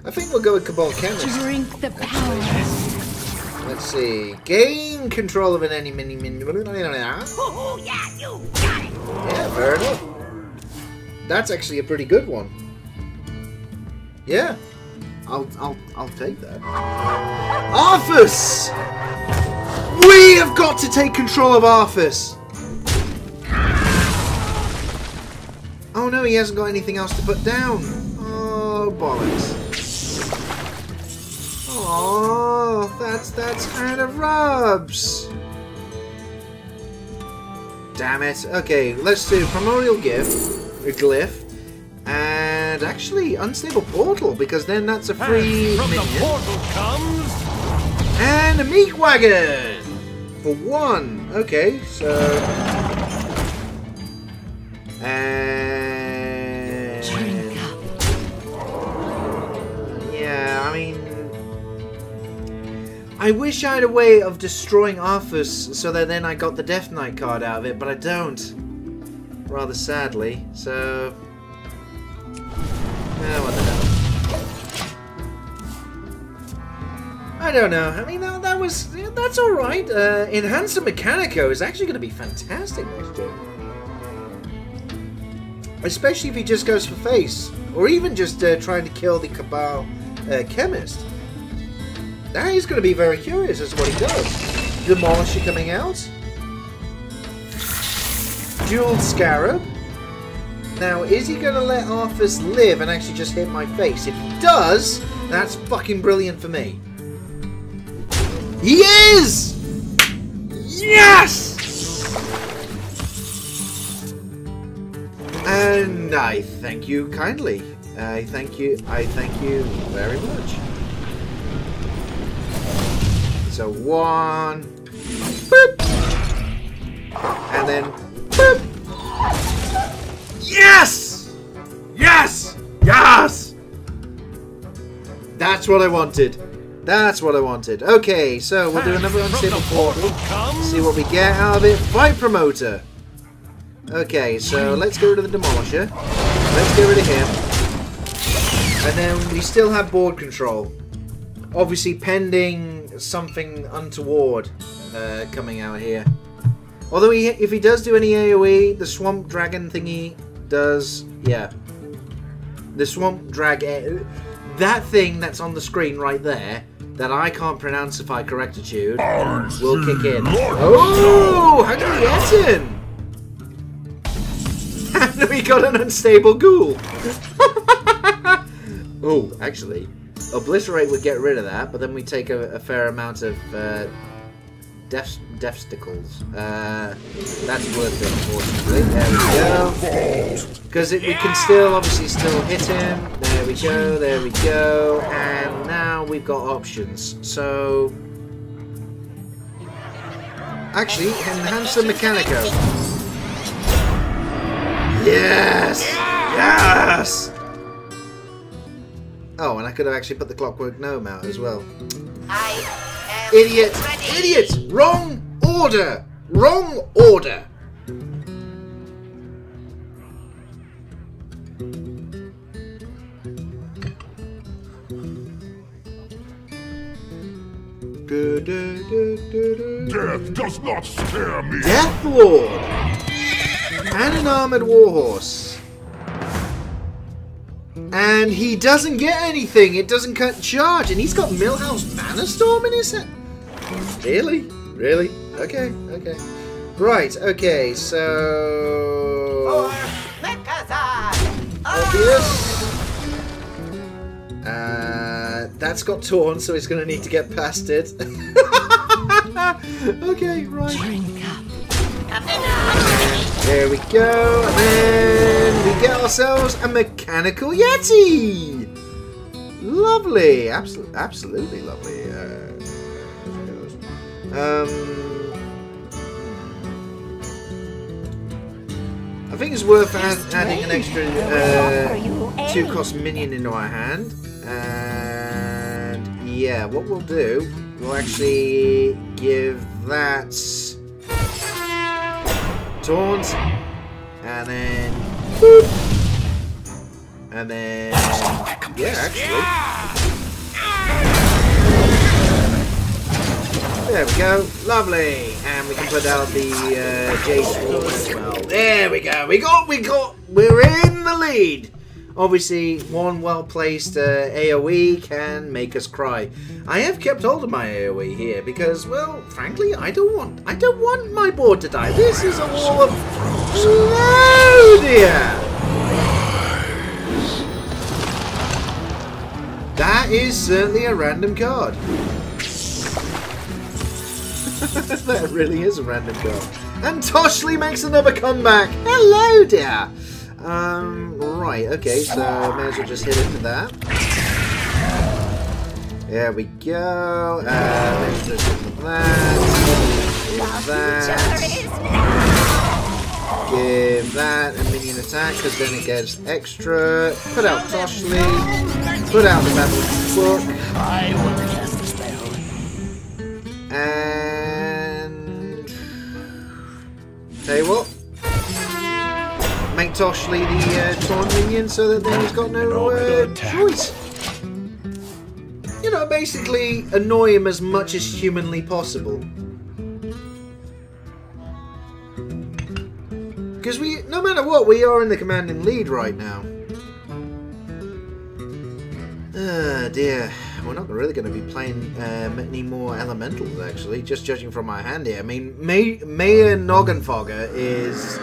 I think we'll go with Cabal Chemist. Drink the power. Let's see. Gain control of an enemy minion. Oh, yeah, you got it! Yeah, fair enough. That's actually a pretty good one. Yeah. I'll take that. Arthas! We have got to take control of Arthas! Oh no, he hasn't got anything else to put down. Oh, bollocks. Oh, that's kind of rubs. Damn it. Okay, let's do Primordial Gift, a Glyph, and actually Unstable Portal, because then that's a free From minion. the portal comes... And a Meat Wagon! For 1. Okay, so... And... Yeah, I mean... I wish I had a way of destroying Arthas so that then I got the Death Knight card out of it, but I don't. Rather sadly, so... what the hell. I don't know. I mean, that's alright. Enhancer Mechanico is actually going to be fantastic next turn. Especially if he just goes for face. Or even just trying to kill the Cabal Chemist. That is going to be very curious as to what he does. Demolisher coming out. Jeweled Scarab. Now, is he going to let Arthas live and actually just hit my face? If he does, that's fucking brilliant for me. He is! Yes! And I thank you kindly. I thank you very much. So 1, boop, and then boop. Yes! Yes! Yes! That's what I wanted. That's what I wanted. Okay, so we'll do another Unstable Portal. See what we get out of it. Fight Promoter. Okay, so let's get rid of the Demolisher. Let's get rid of him. And then we still have board control. Obviously pending something untoward coming out here. Although if he does do any AoE, the Swamp Dragon thingy does... Yeah. The Swamp Dragon... That thing that's on the screen right there, that I can't pronounce if I correctitude, will kick in. Oh! How did we get in? And we got an Unstable Ghoul. Oh, actually, Obliterate would get rid of that, but then we take a fair amount of Deathsticles. That's worth it, unfortunately. There we go. Because we can still, obviously, still hit him. There we go, there we go. And now we've got options. So... Actually, enhance the Mechanico. Yes! Yes! Oh, and I could have actually put the Clockwork Gnome out as well. I am Idiot! ready. Idiot! Wrong order! Wrong order! Death does not scare me. Death Lord! And an armored warhorse. And he doesn't get anything. It doesn't cut charge. And he's got Millhouse Mana Storm in his head. Really? Really? Okay, okay. Right, okay, so... Obvious. That's got Taunt, so he's going to need to get past it. Okay, right. There we go. And then we get ourselves a Mechanical Yeti. Lovely. Absolutely lovely. I think it's worth adding an extra 2-cost minion into our hand. And yeah, what we'll do, we'll actually give that Taunt, and then boop, and then yeah, actually. There we go, lovely, and we can put out the J Swarm as well. There we go. We're in the lead. Obviously, one well-placed AoE can make us cry. I have kept hold of my AoE here because, well, frankly, I don't want my board to die. This is a wall of oh dear. That is certainly a random card. That really is a random card. And Toshley makes another comeback. Hello, dear. Right, okay, so may as well just hit into that. There we go. Let's just hit into that. Give that a minion attack, because then it gets extra. Put out Toshley. Put out the Battle Book. I will cast the spell. And tell you what, make Toshley the Taunt minion so that then he's got no choice. You know, basically annoy him as much as humanly possible. Because no matter what, we are in the commanding lead right now. Ah, dear. We're not really going to be playing any more elementals, actually, just judging from my hand here. I mean, Mayor Noggenfogger is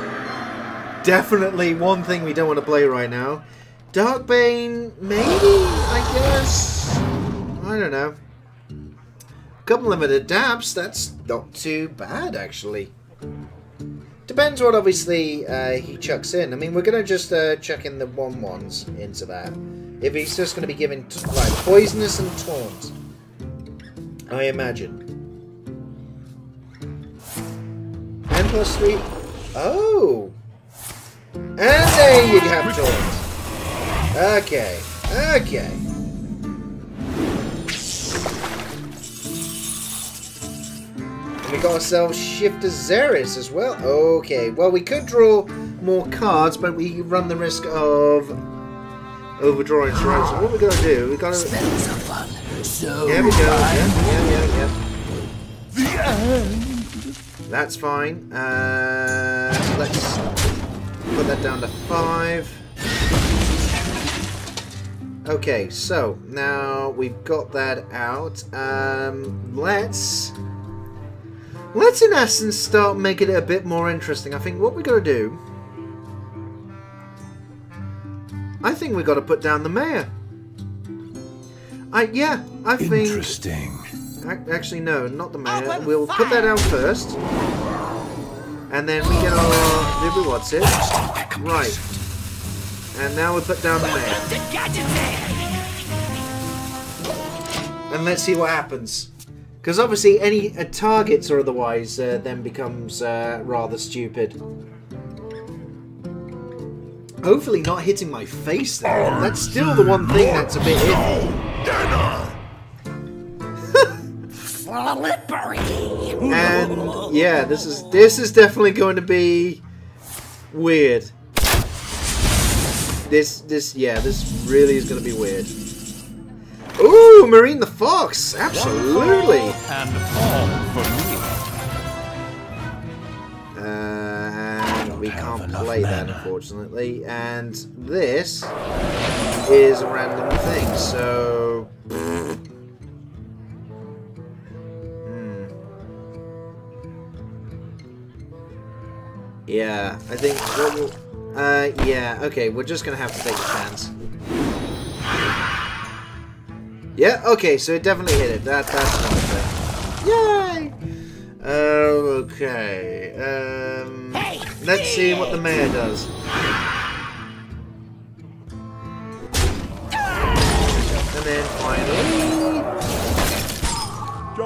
definitely one thing we don't want to play right now. Darkbane, maybe, I guess. I don't know. Couple limited dabs, that's not too bad, actually. Depends what, obviously, he chucks in. I mean, we're going to just chuck in the 1/1s into that. If he's just going to be giving, like, Poisonous and Taunt, I imagine. 10+3. Oh! And there you have Taunt. Okay. Okay. And we got ourselves Shifter Xeris as well. Okay. Well, we could draw more cards, but we run the risk of overdrawing. Right, so what we're gonna do, we gotta. Spells are fun. So There we go. Yeah. The end. That's fine. Let's put that down to 5. Okay, so now we've got that out. Let's in essence start making it a bit more interesting. I think what we're gonna do. I think we got to put down the mayor. I think. Interesting. Actually, no, not the mayor. We'll put that down first, and then we get our what's it? Right. And now we put down the mayor. And let's see what happens. Because obviously, any targets or otherwise then becomes rather stupid. Hopefully not hitting my face there. That's still the one thing that's a bit iffy. And yeah, this is definitely going to be weird. This really is going to be weird. Ooh, Marine the Fox, absolutely. And all for me. And we can't play that, unfortunately. And this is a random thing, so. Yeah, I think we'll, yeah, okay, we're just gonna have to take a chance. Yeah, okay, so it definitely hit it. That's one thing. Yay! Okay. Let's see what the mayor does. And then finally.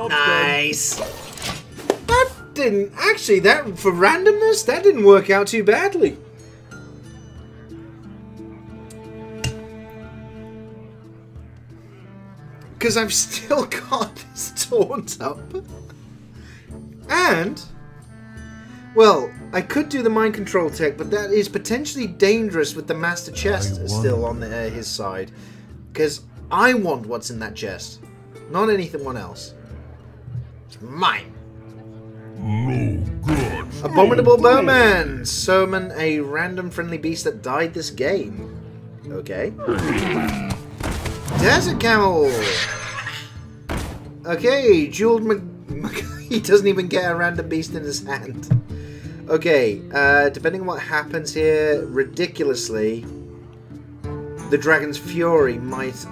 Nice. Didn't actually, that for randomness, that didn't work out too badly. Because I've still got this taunt up. And, well, I could do the mind control tech, but that is potentially dangerous with the master chest still on his side. Because I want what's in that chest, not anyone else. It's mine. No good. Abominable Bowman! Summon a random friendly beast that died this game. Okay. Desert Camel! Okay, jeweled he doesn't even get a random beast in his hand. Okay, depending on what happens here, ridiculously, the Dragon's Fury might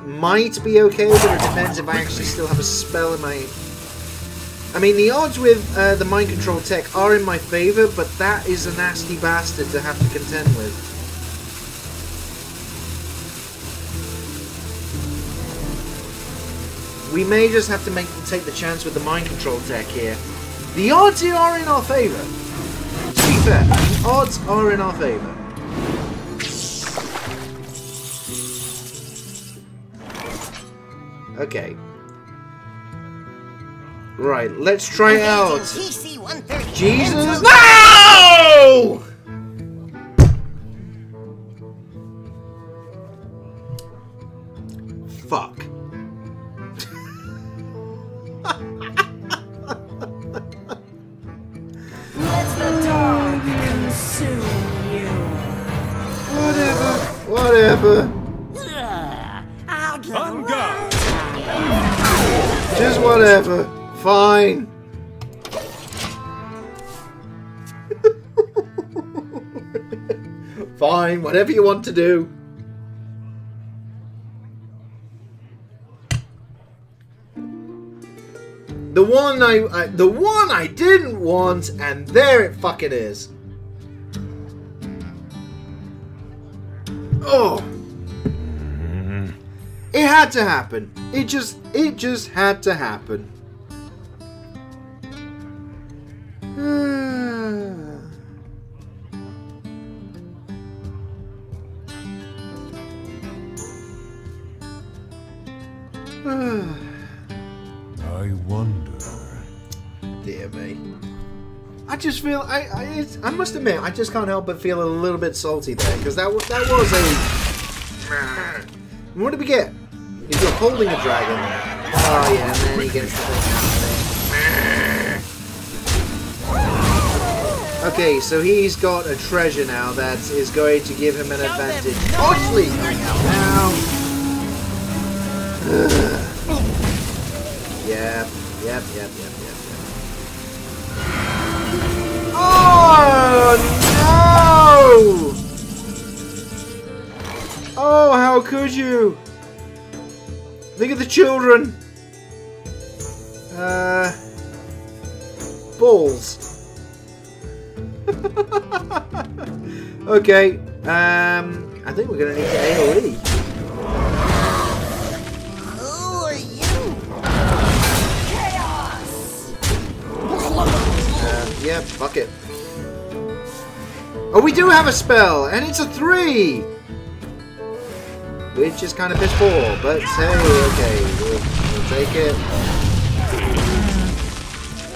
be okay, but it depends if I actually still have a spell in my... I mean, the odds with the mind control tech are in my favor, but that is a nasty bastard to have to contend with. We may just have to take the chance with the mind control tech here. The odds here are in our favor. To be fair, the odds are in our favor. Okay. Right, let's try it out. Jesus! No! Fuck. Let the dark consume you. Whatever. I'll give On guard. Just whatever. Fine. Fine, whatever you want to do. The one I didn't want, and there it fucking is. Oh. It had to happen. It just had to happen. I wonder. Dear me. I just feel I must admit I just can't help but feel a little bit salty there, because that was a. What did we get? If you're holding a dragon. Oh yeah, and then he gets the thing. Okay, so he's got a treasure now that is going to give him an advantage. Actually, now. Yep. Oh no! Oh, how could you? Think of the children. Balls. Okay. I think we're gonna need to AOE. Who are you? Chaos. Yeah, fuck it. Oh, we do have a spell, and it's a 3! Which is kind of piss poor, but hey, okay, we'll take it.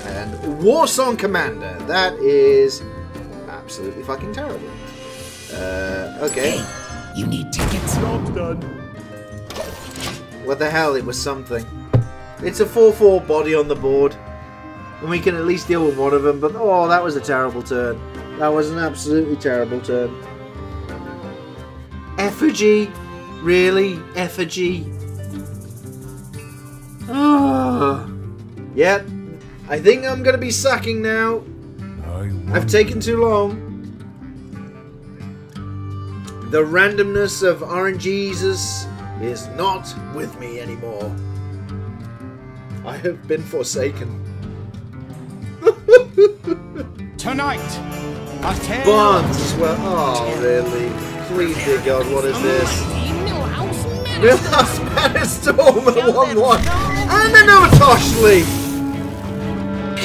And War Song Commander, that is absolutely fucking terrible. Okay. Hey, you need tickets. Job's done. What the hell, it was something. It's a 4/4 body on the board. And we can at least deal with one of them, but oh, that was a terrible turn. That was an absolutely terrible turn. Effigy? Really? Effigy? Oh. Yep. I think I'm going to be sacking now. I've taken too long. The randomness of RNGesus is not with me anymore. I have been forsaken. Tonight, a tale Bonds as well. Oh, really? Please, dear God, what is this? Millhouse Manistorm at 1/1. And another Tosh Leaf!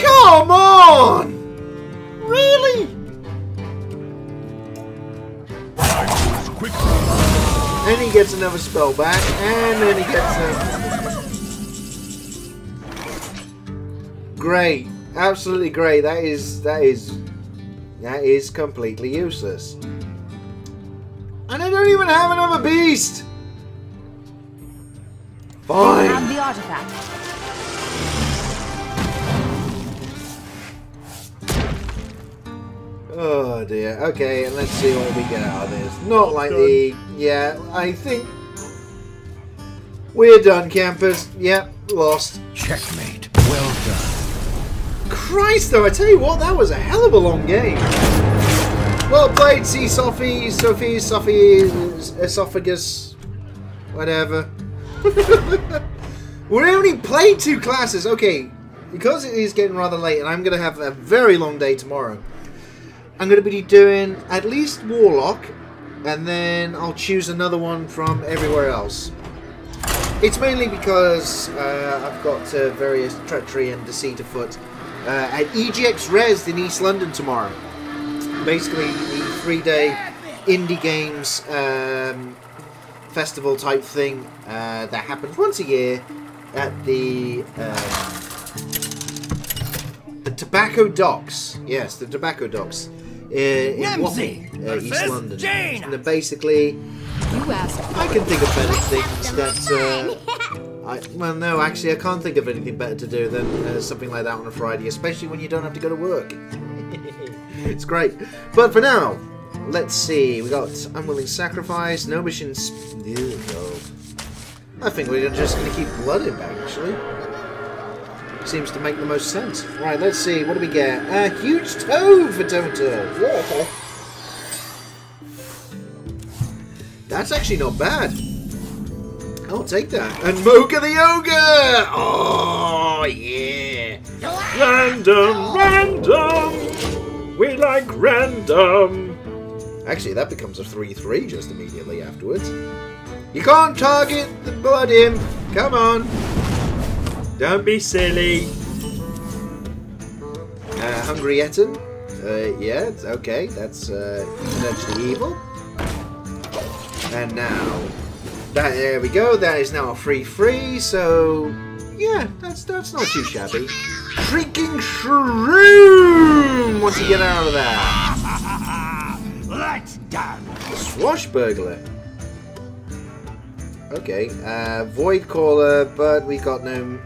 Come on! Really? And he gets another spell back, and then he gets a... Great. Absolutely great. That is completely useless. And I don't even have another beast! Fine! Have the artifact. Oh dear. Okay, and let's see what we get out of this. Not like the... Yeah, I think... We're done, campers. Yep, lost. checkmate. Well done. Christ, though, I tell you what, that was a hell of a long game. Well played, Sophie, esophagus, whatever. We only played 2 classes. Okay, because it is getting rather late and I'm going to have a very long day tomorrow, I'm going to be doing at least Warlock, and then I'll choose another one from everywhere else. It's mainly because I've got various treachery and deceit afoot at EGX Res in East London tomorrow. Basically, the 3-day indie games festival type thing that happens once a year at the Tobacco Docks. Yes, the Tobacco Docks in East London. And basically, You asked. I can think of better things that. Well, no, actually, I can't think of anything better to do than something like that on a Friday, especially when you don't have to go to work. It's great. But for now, let's see. We got Unwilling Sacrifice, no missions. I think we're just going to keep Blood in back, actually. Seems to make the most sense. Right, let's see. What do we get? A huge toad for Total. Whoa. That's actually not bad. I'll take that. And Mocha the Ogre! Oh, yeah. Random! We like random! Actually, that becomes a 3-3 just immediately afterwards. You can't target the Blood Imp! Come on! Don't be silly! Hungry Etten? Yeah, okay, that's potentially evil. And now... there we go, that is now a 3-3, so... yeah, that's not too shabby. Shrieking Shroom! Once you get out of that. That's done. Swashbuckler. Okay, Void Caller, but we got no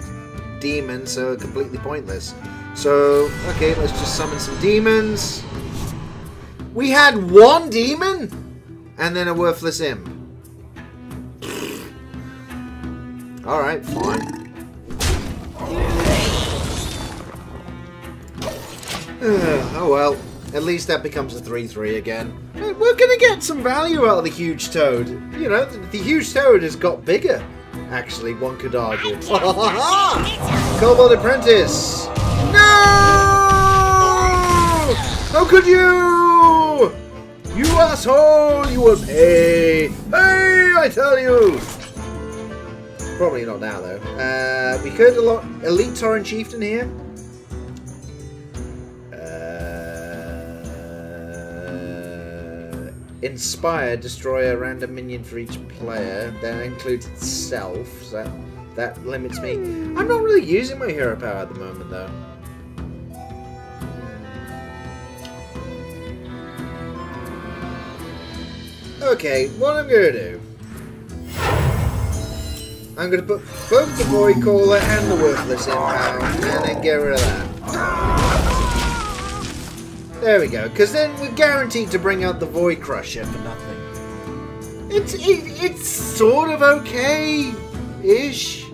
demon, so completely pointless. So, okay, let's just summon some demons. We had 1 demon? And then a worthless imp. Alright, fine. Oh well, at least that becomes a 3-3 again. We're gonna get some value out of the huge toad. You know, the huge toad has got bigger, actually, one could argue. Kobold Apprentice! No! How could you? You asshole! You will pay! Hey, I tell you! Probably not now, though. We could Elite Torrent Chieftain here. Inspire, destroy a random minion for each player. That includes itself, so that limits me. I'm not really using my hero power at the moment, though. Okay, what I'm going to do... I'm going to put both the Void Caller and the Worthless Impound, and then get rid of that. There we go, because then we're guaranteed to bring out the Void Crusher for nothing. It's sort of okay-ish.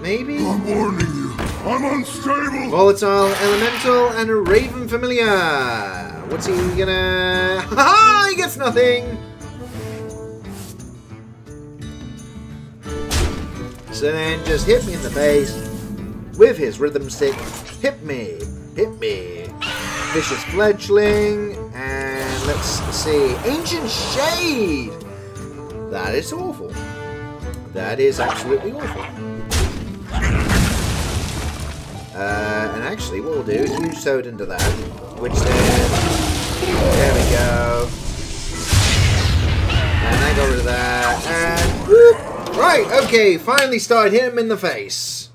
Maybe? I'm warning you. I'm unstable. Volatile Elemental and a Raven Familiar. What's he gonna... Ha! He gets nothing! So then just hit me in the face with his rhythm stick. Hit me. Hit me. Vicious Fledgling. And let's see. Ancient Shade. That is awful. That is absolutely awful. And actually what we'll do is use Toad into that. Which then... There we go. And I got rid of that. And... Whoop. Right, okay, finally started hitting him in the face.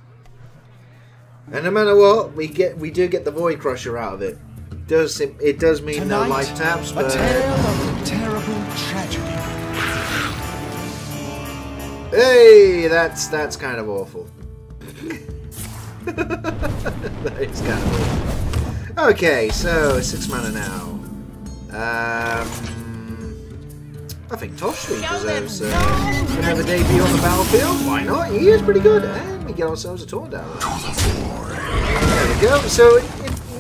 And no matter what, we do get the Void Crusher out of it. It does mean Tonight, no life taps, but... A tale of terrible tragedy. Hey, that's kind of awful. That is kind of awful. Okay, so 6 mana now. I think Toshri deserves another debut on the battlefield. Why not? He is pretty good. And we get ourselves a Torn down. There we go. So,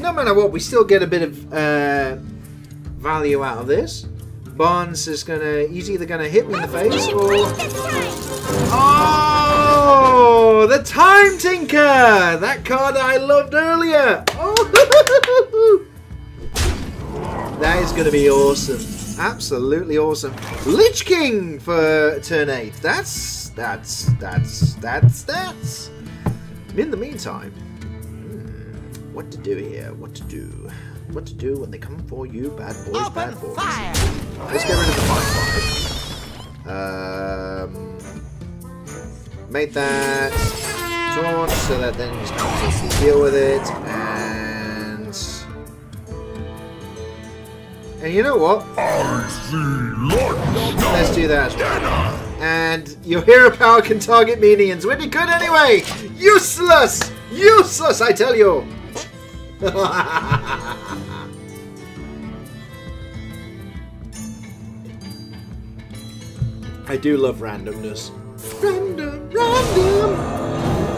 no matter what, we still get a bit of value out of this. Barnes is he's either gonna hit me in the face or... Oh! The Time Tinker! That card I loved earlier! Oh! That is gonna be awesome. Absolutely awesome. Lich King for turn 8. That's. In the meantime, what to do here? What to do? What to do when they come for you, bad boys, bad boys. Let's get rid of the 5/5. Made that taunt so that then he's going to deal with it, and you know what? Let's do that. And your hero power can target minions when it could anyway. Useless, useless, I tell you. I do love randomness. Random.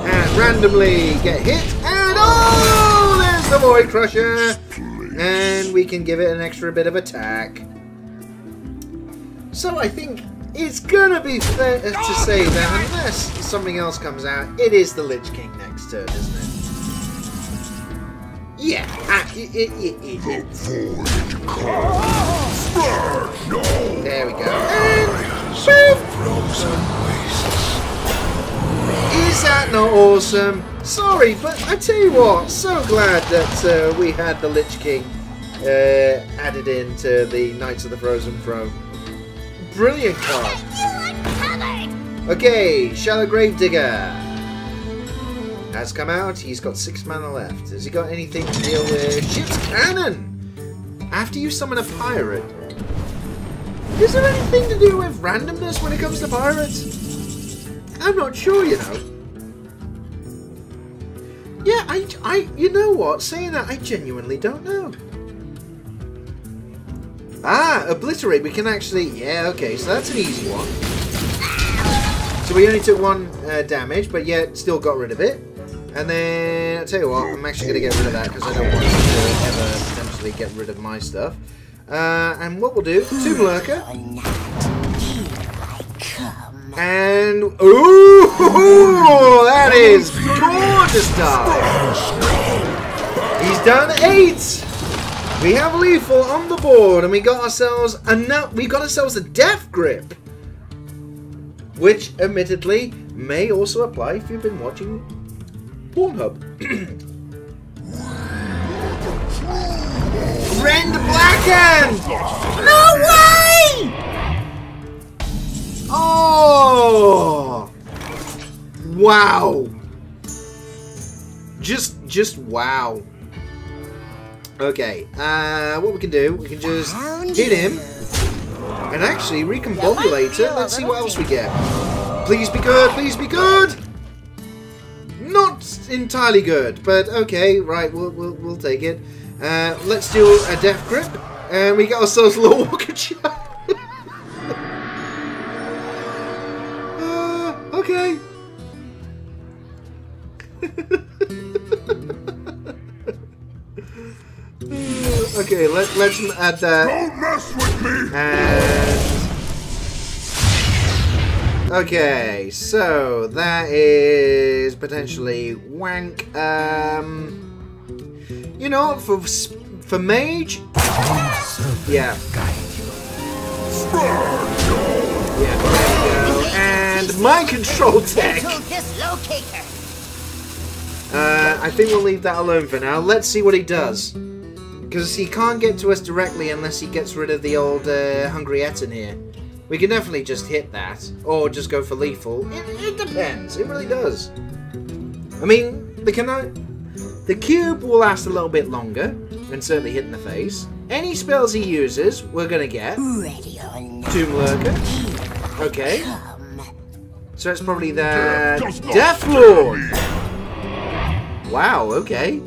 And randomly get hit. And oh, there's the Void Crusher. And we can give it an extra bit of attack. So I think it's gonna be fair to say that unless something else comes out, it is the Lich King next turn, isn't it? Yeah, it is. There we go. And is that not awesome? Sorry, but I tell you what, so glad that we had the Lich King added into the Knights of the Frozen Throne. Brilliant card. Okay, Shallow Gravedigger has come out. He's got 6 mana left. Has he got anything to deal with? Ship's Cannon! After you summon a pirate. Is there anything to do with randomness when it comes to pirates? I'm not sure, you know. Yeah, you know what? Saying that, I genuinely don't know. Ah, Obliterate. We can actually... Yeah, okay, so that's an easy one. So we only took 1 damage, but yet still got rid of it. And then, I'll tell you what, I'm actually going to get rid of that because I don't want to ever potentially get rid of my stuff. And what we'll do, Tomb Lurker. And, ooh, that is gorgeous stuff. He's done 8. We have Lethal on the board, and we got ourselves a Death Grip, which, admittedly, may also apply if you've been watching Pornhub. Rend Blackened! No way! Oh! Wow! Just wow. Okay, what we can do, we can just hit him and actually recombobulate it. Let's see what else we get. Please be good, please be good! Not entirely good, but okay, right, we'll take it. Let's do a death grip, and we get ourselves a little walker chow. Okay. Okay, let's add that. Don't mess with me! And okay, so that is potentially wank. You know, for mage, yeah. Yeah, there you go. And mind control tech. I think we'll leave that alone for now. Let's see what he does. Because he can't get to us directly unless he gets rid of the old Hungry Etten here. We can definitely just hit that. Or just go for lethal. It depends. It really does. I mean, the cube will last a little bit longer. And certainly hit in the face. Any spells he uses, we're going to get. Tomb Lurker. Okay. So it's probably the Death Lord. Wow, okay.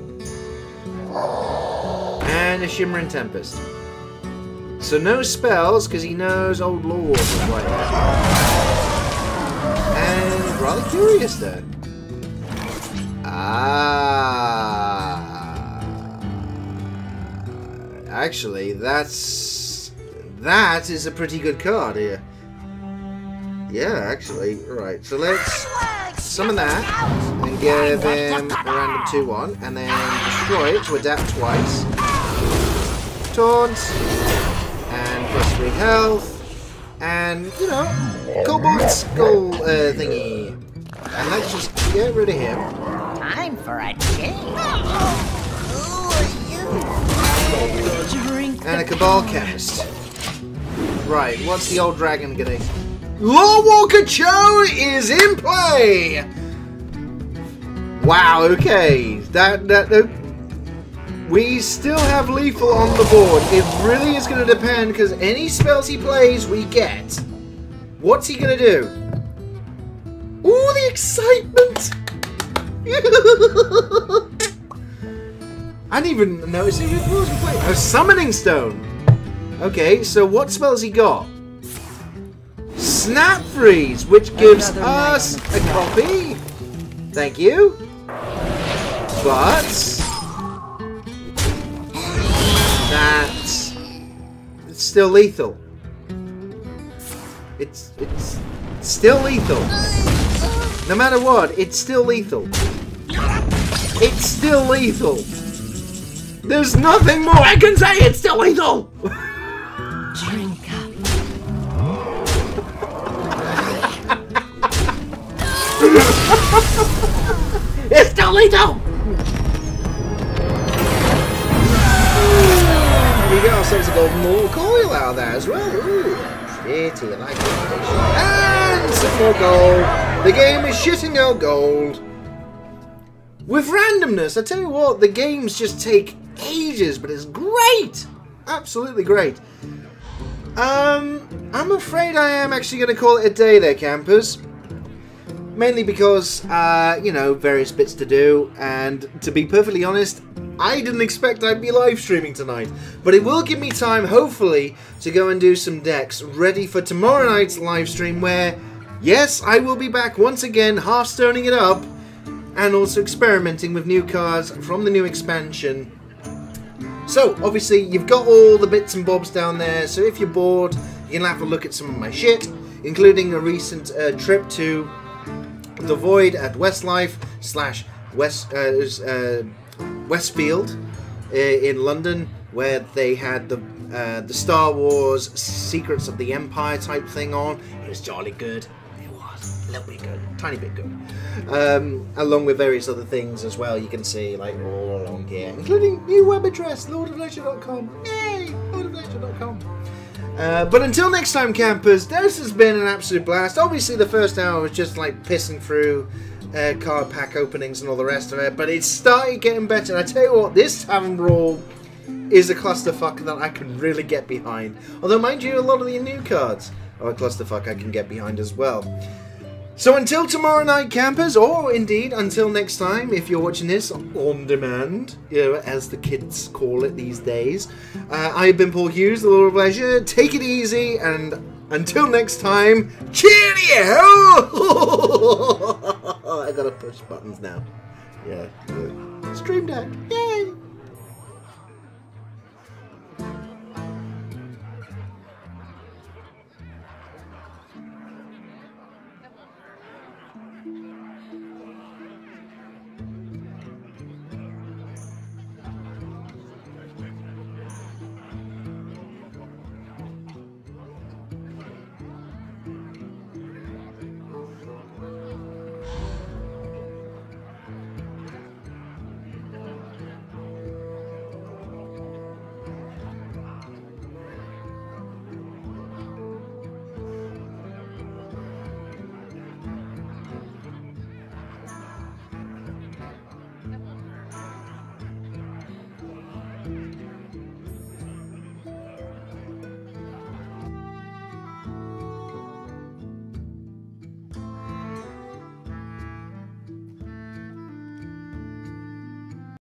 And a Shimmering Tempest. So no spells, because he knows Old Lord is right there. And rather curious there. Actually, that is a pretty good card here. Yeah, actually. Alright, so let's summon that and give him a random 2-1 and then destroy it to adapt twice. Taunt and +3 health and, you know, Cobalt Skull thingy. And let's just get rid of him. Time for a change. And a Cabal Chemist. Right, what's the old dragon gonna... Lore Walker Cho is in play! Wow, okay. We still have lethal on the board. It really is going to depend, because any spells he plays, we get. What's he going to do? Ooh, the excitement! I didn't even notice he was playing. A Summoning Stone! Okay, so what spells he got? Snap Freeze, which gives us a copy. Thank you. But that's still lethal. It's still lethal. No matter what, it's still lethal. It's still lethal. There's nothing more I can say. It's still lethal. Drink up. It's still lethal! We got ourselves a golden more coil out of there as well. Ooh, pretty, I like it. And some more gold. The game is shitting out gold. With randomness, I tell you what, the games just take ages, but it's great! Absolutely great. I'm afraid I am actually going to call it a day there, campers. Mainly because, you know, various bits to do, and to be perfectly honest, I didn't expect I'd be live streaming tonight. But it will give me time, hopefully, to go and do some decks ready for tomorrow night's live stream where, yes, I will be back once again, Hearthstoning it up, and also experimenting with new cards from the new expansion. So, obviously, you've got all the bits and bobs down there, so if you're bored, you can have a look at some of my shit, including a recent trip to The Void at Westlife / Westfield in London, where they had the Star Wars Secrets of the Empire type thing on. It was jolly good. It was a little bit good, tiny bit good. Along with various other things as well. You can see like all along here, including new web address, lordofleisure.com. Yay, lordofleisure.com. But until next time, campers, this has been an absolute blast. Obviously, the first hour was just like pissing through card pack openings and all the rest of it, but it started getting better. And I tell you what, this tavern brawl is a clusterfuck that I can really get behind. Although, mind you, a lot of the new cards are a clusterfuck I can get behind as well. So until tomorrow night, campers, or indeed until next time, if you're watching this on demand, you know, as the kids call it these days, I've been Paul Hughes, the Lord of Leisure. Take it easy, and until next time, cheerio! I gotta push buttons now. Yeah. Stream Deck. Yay!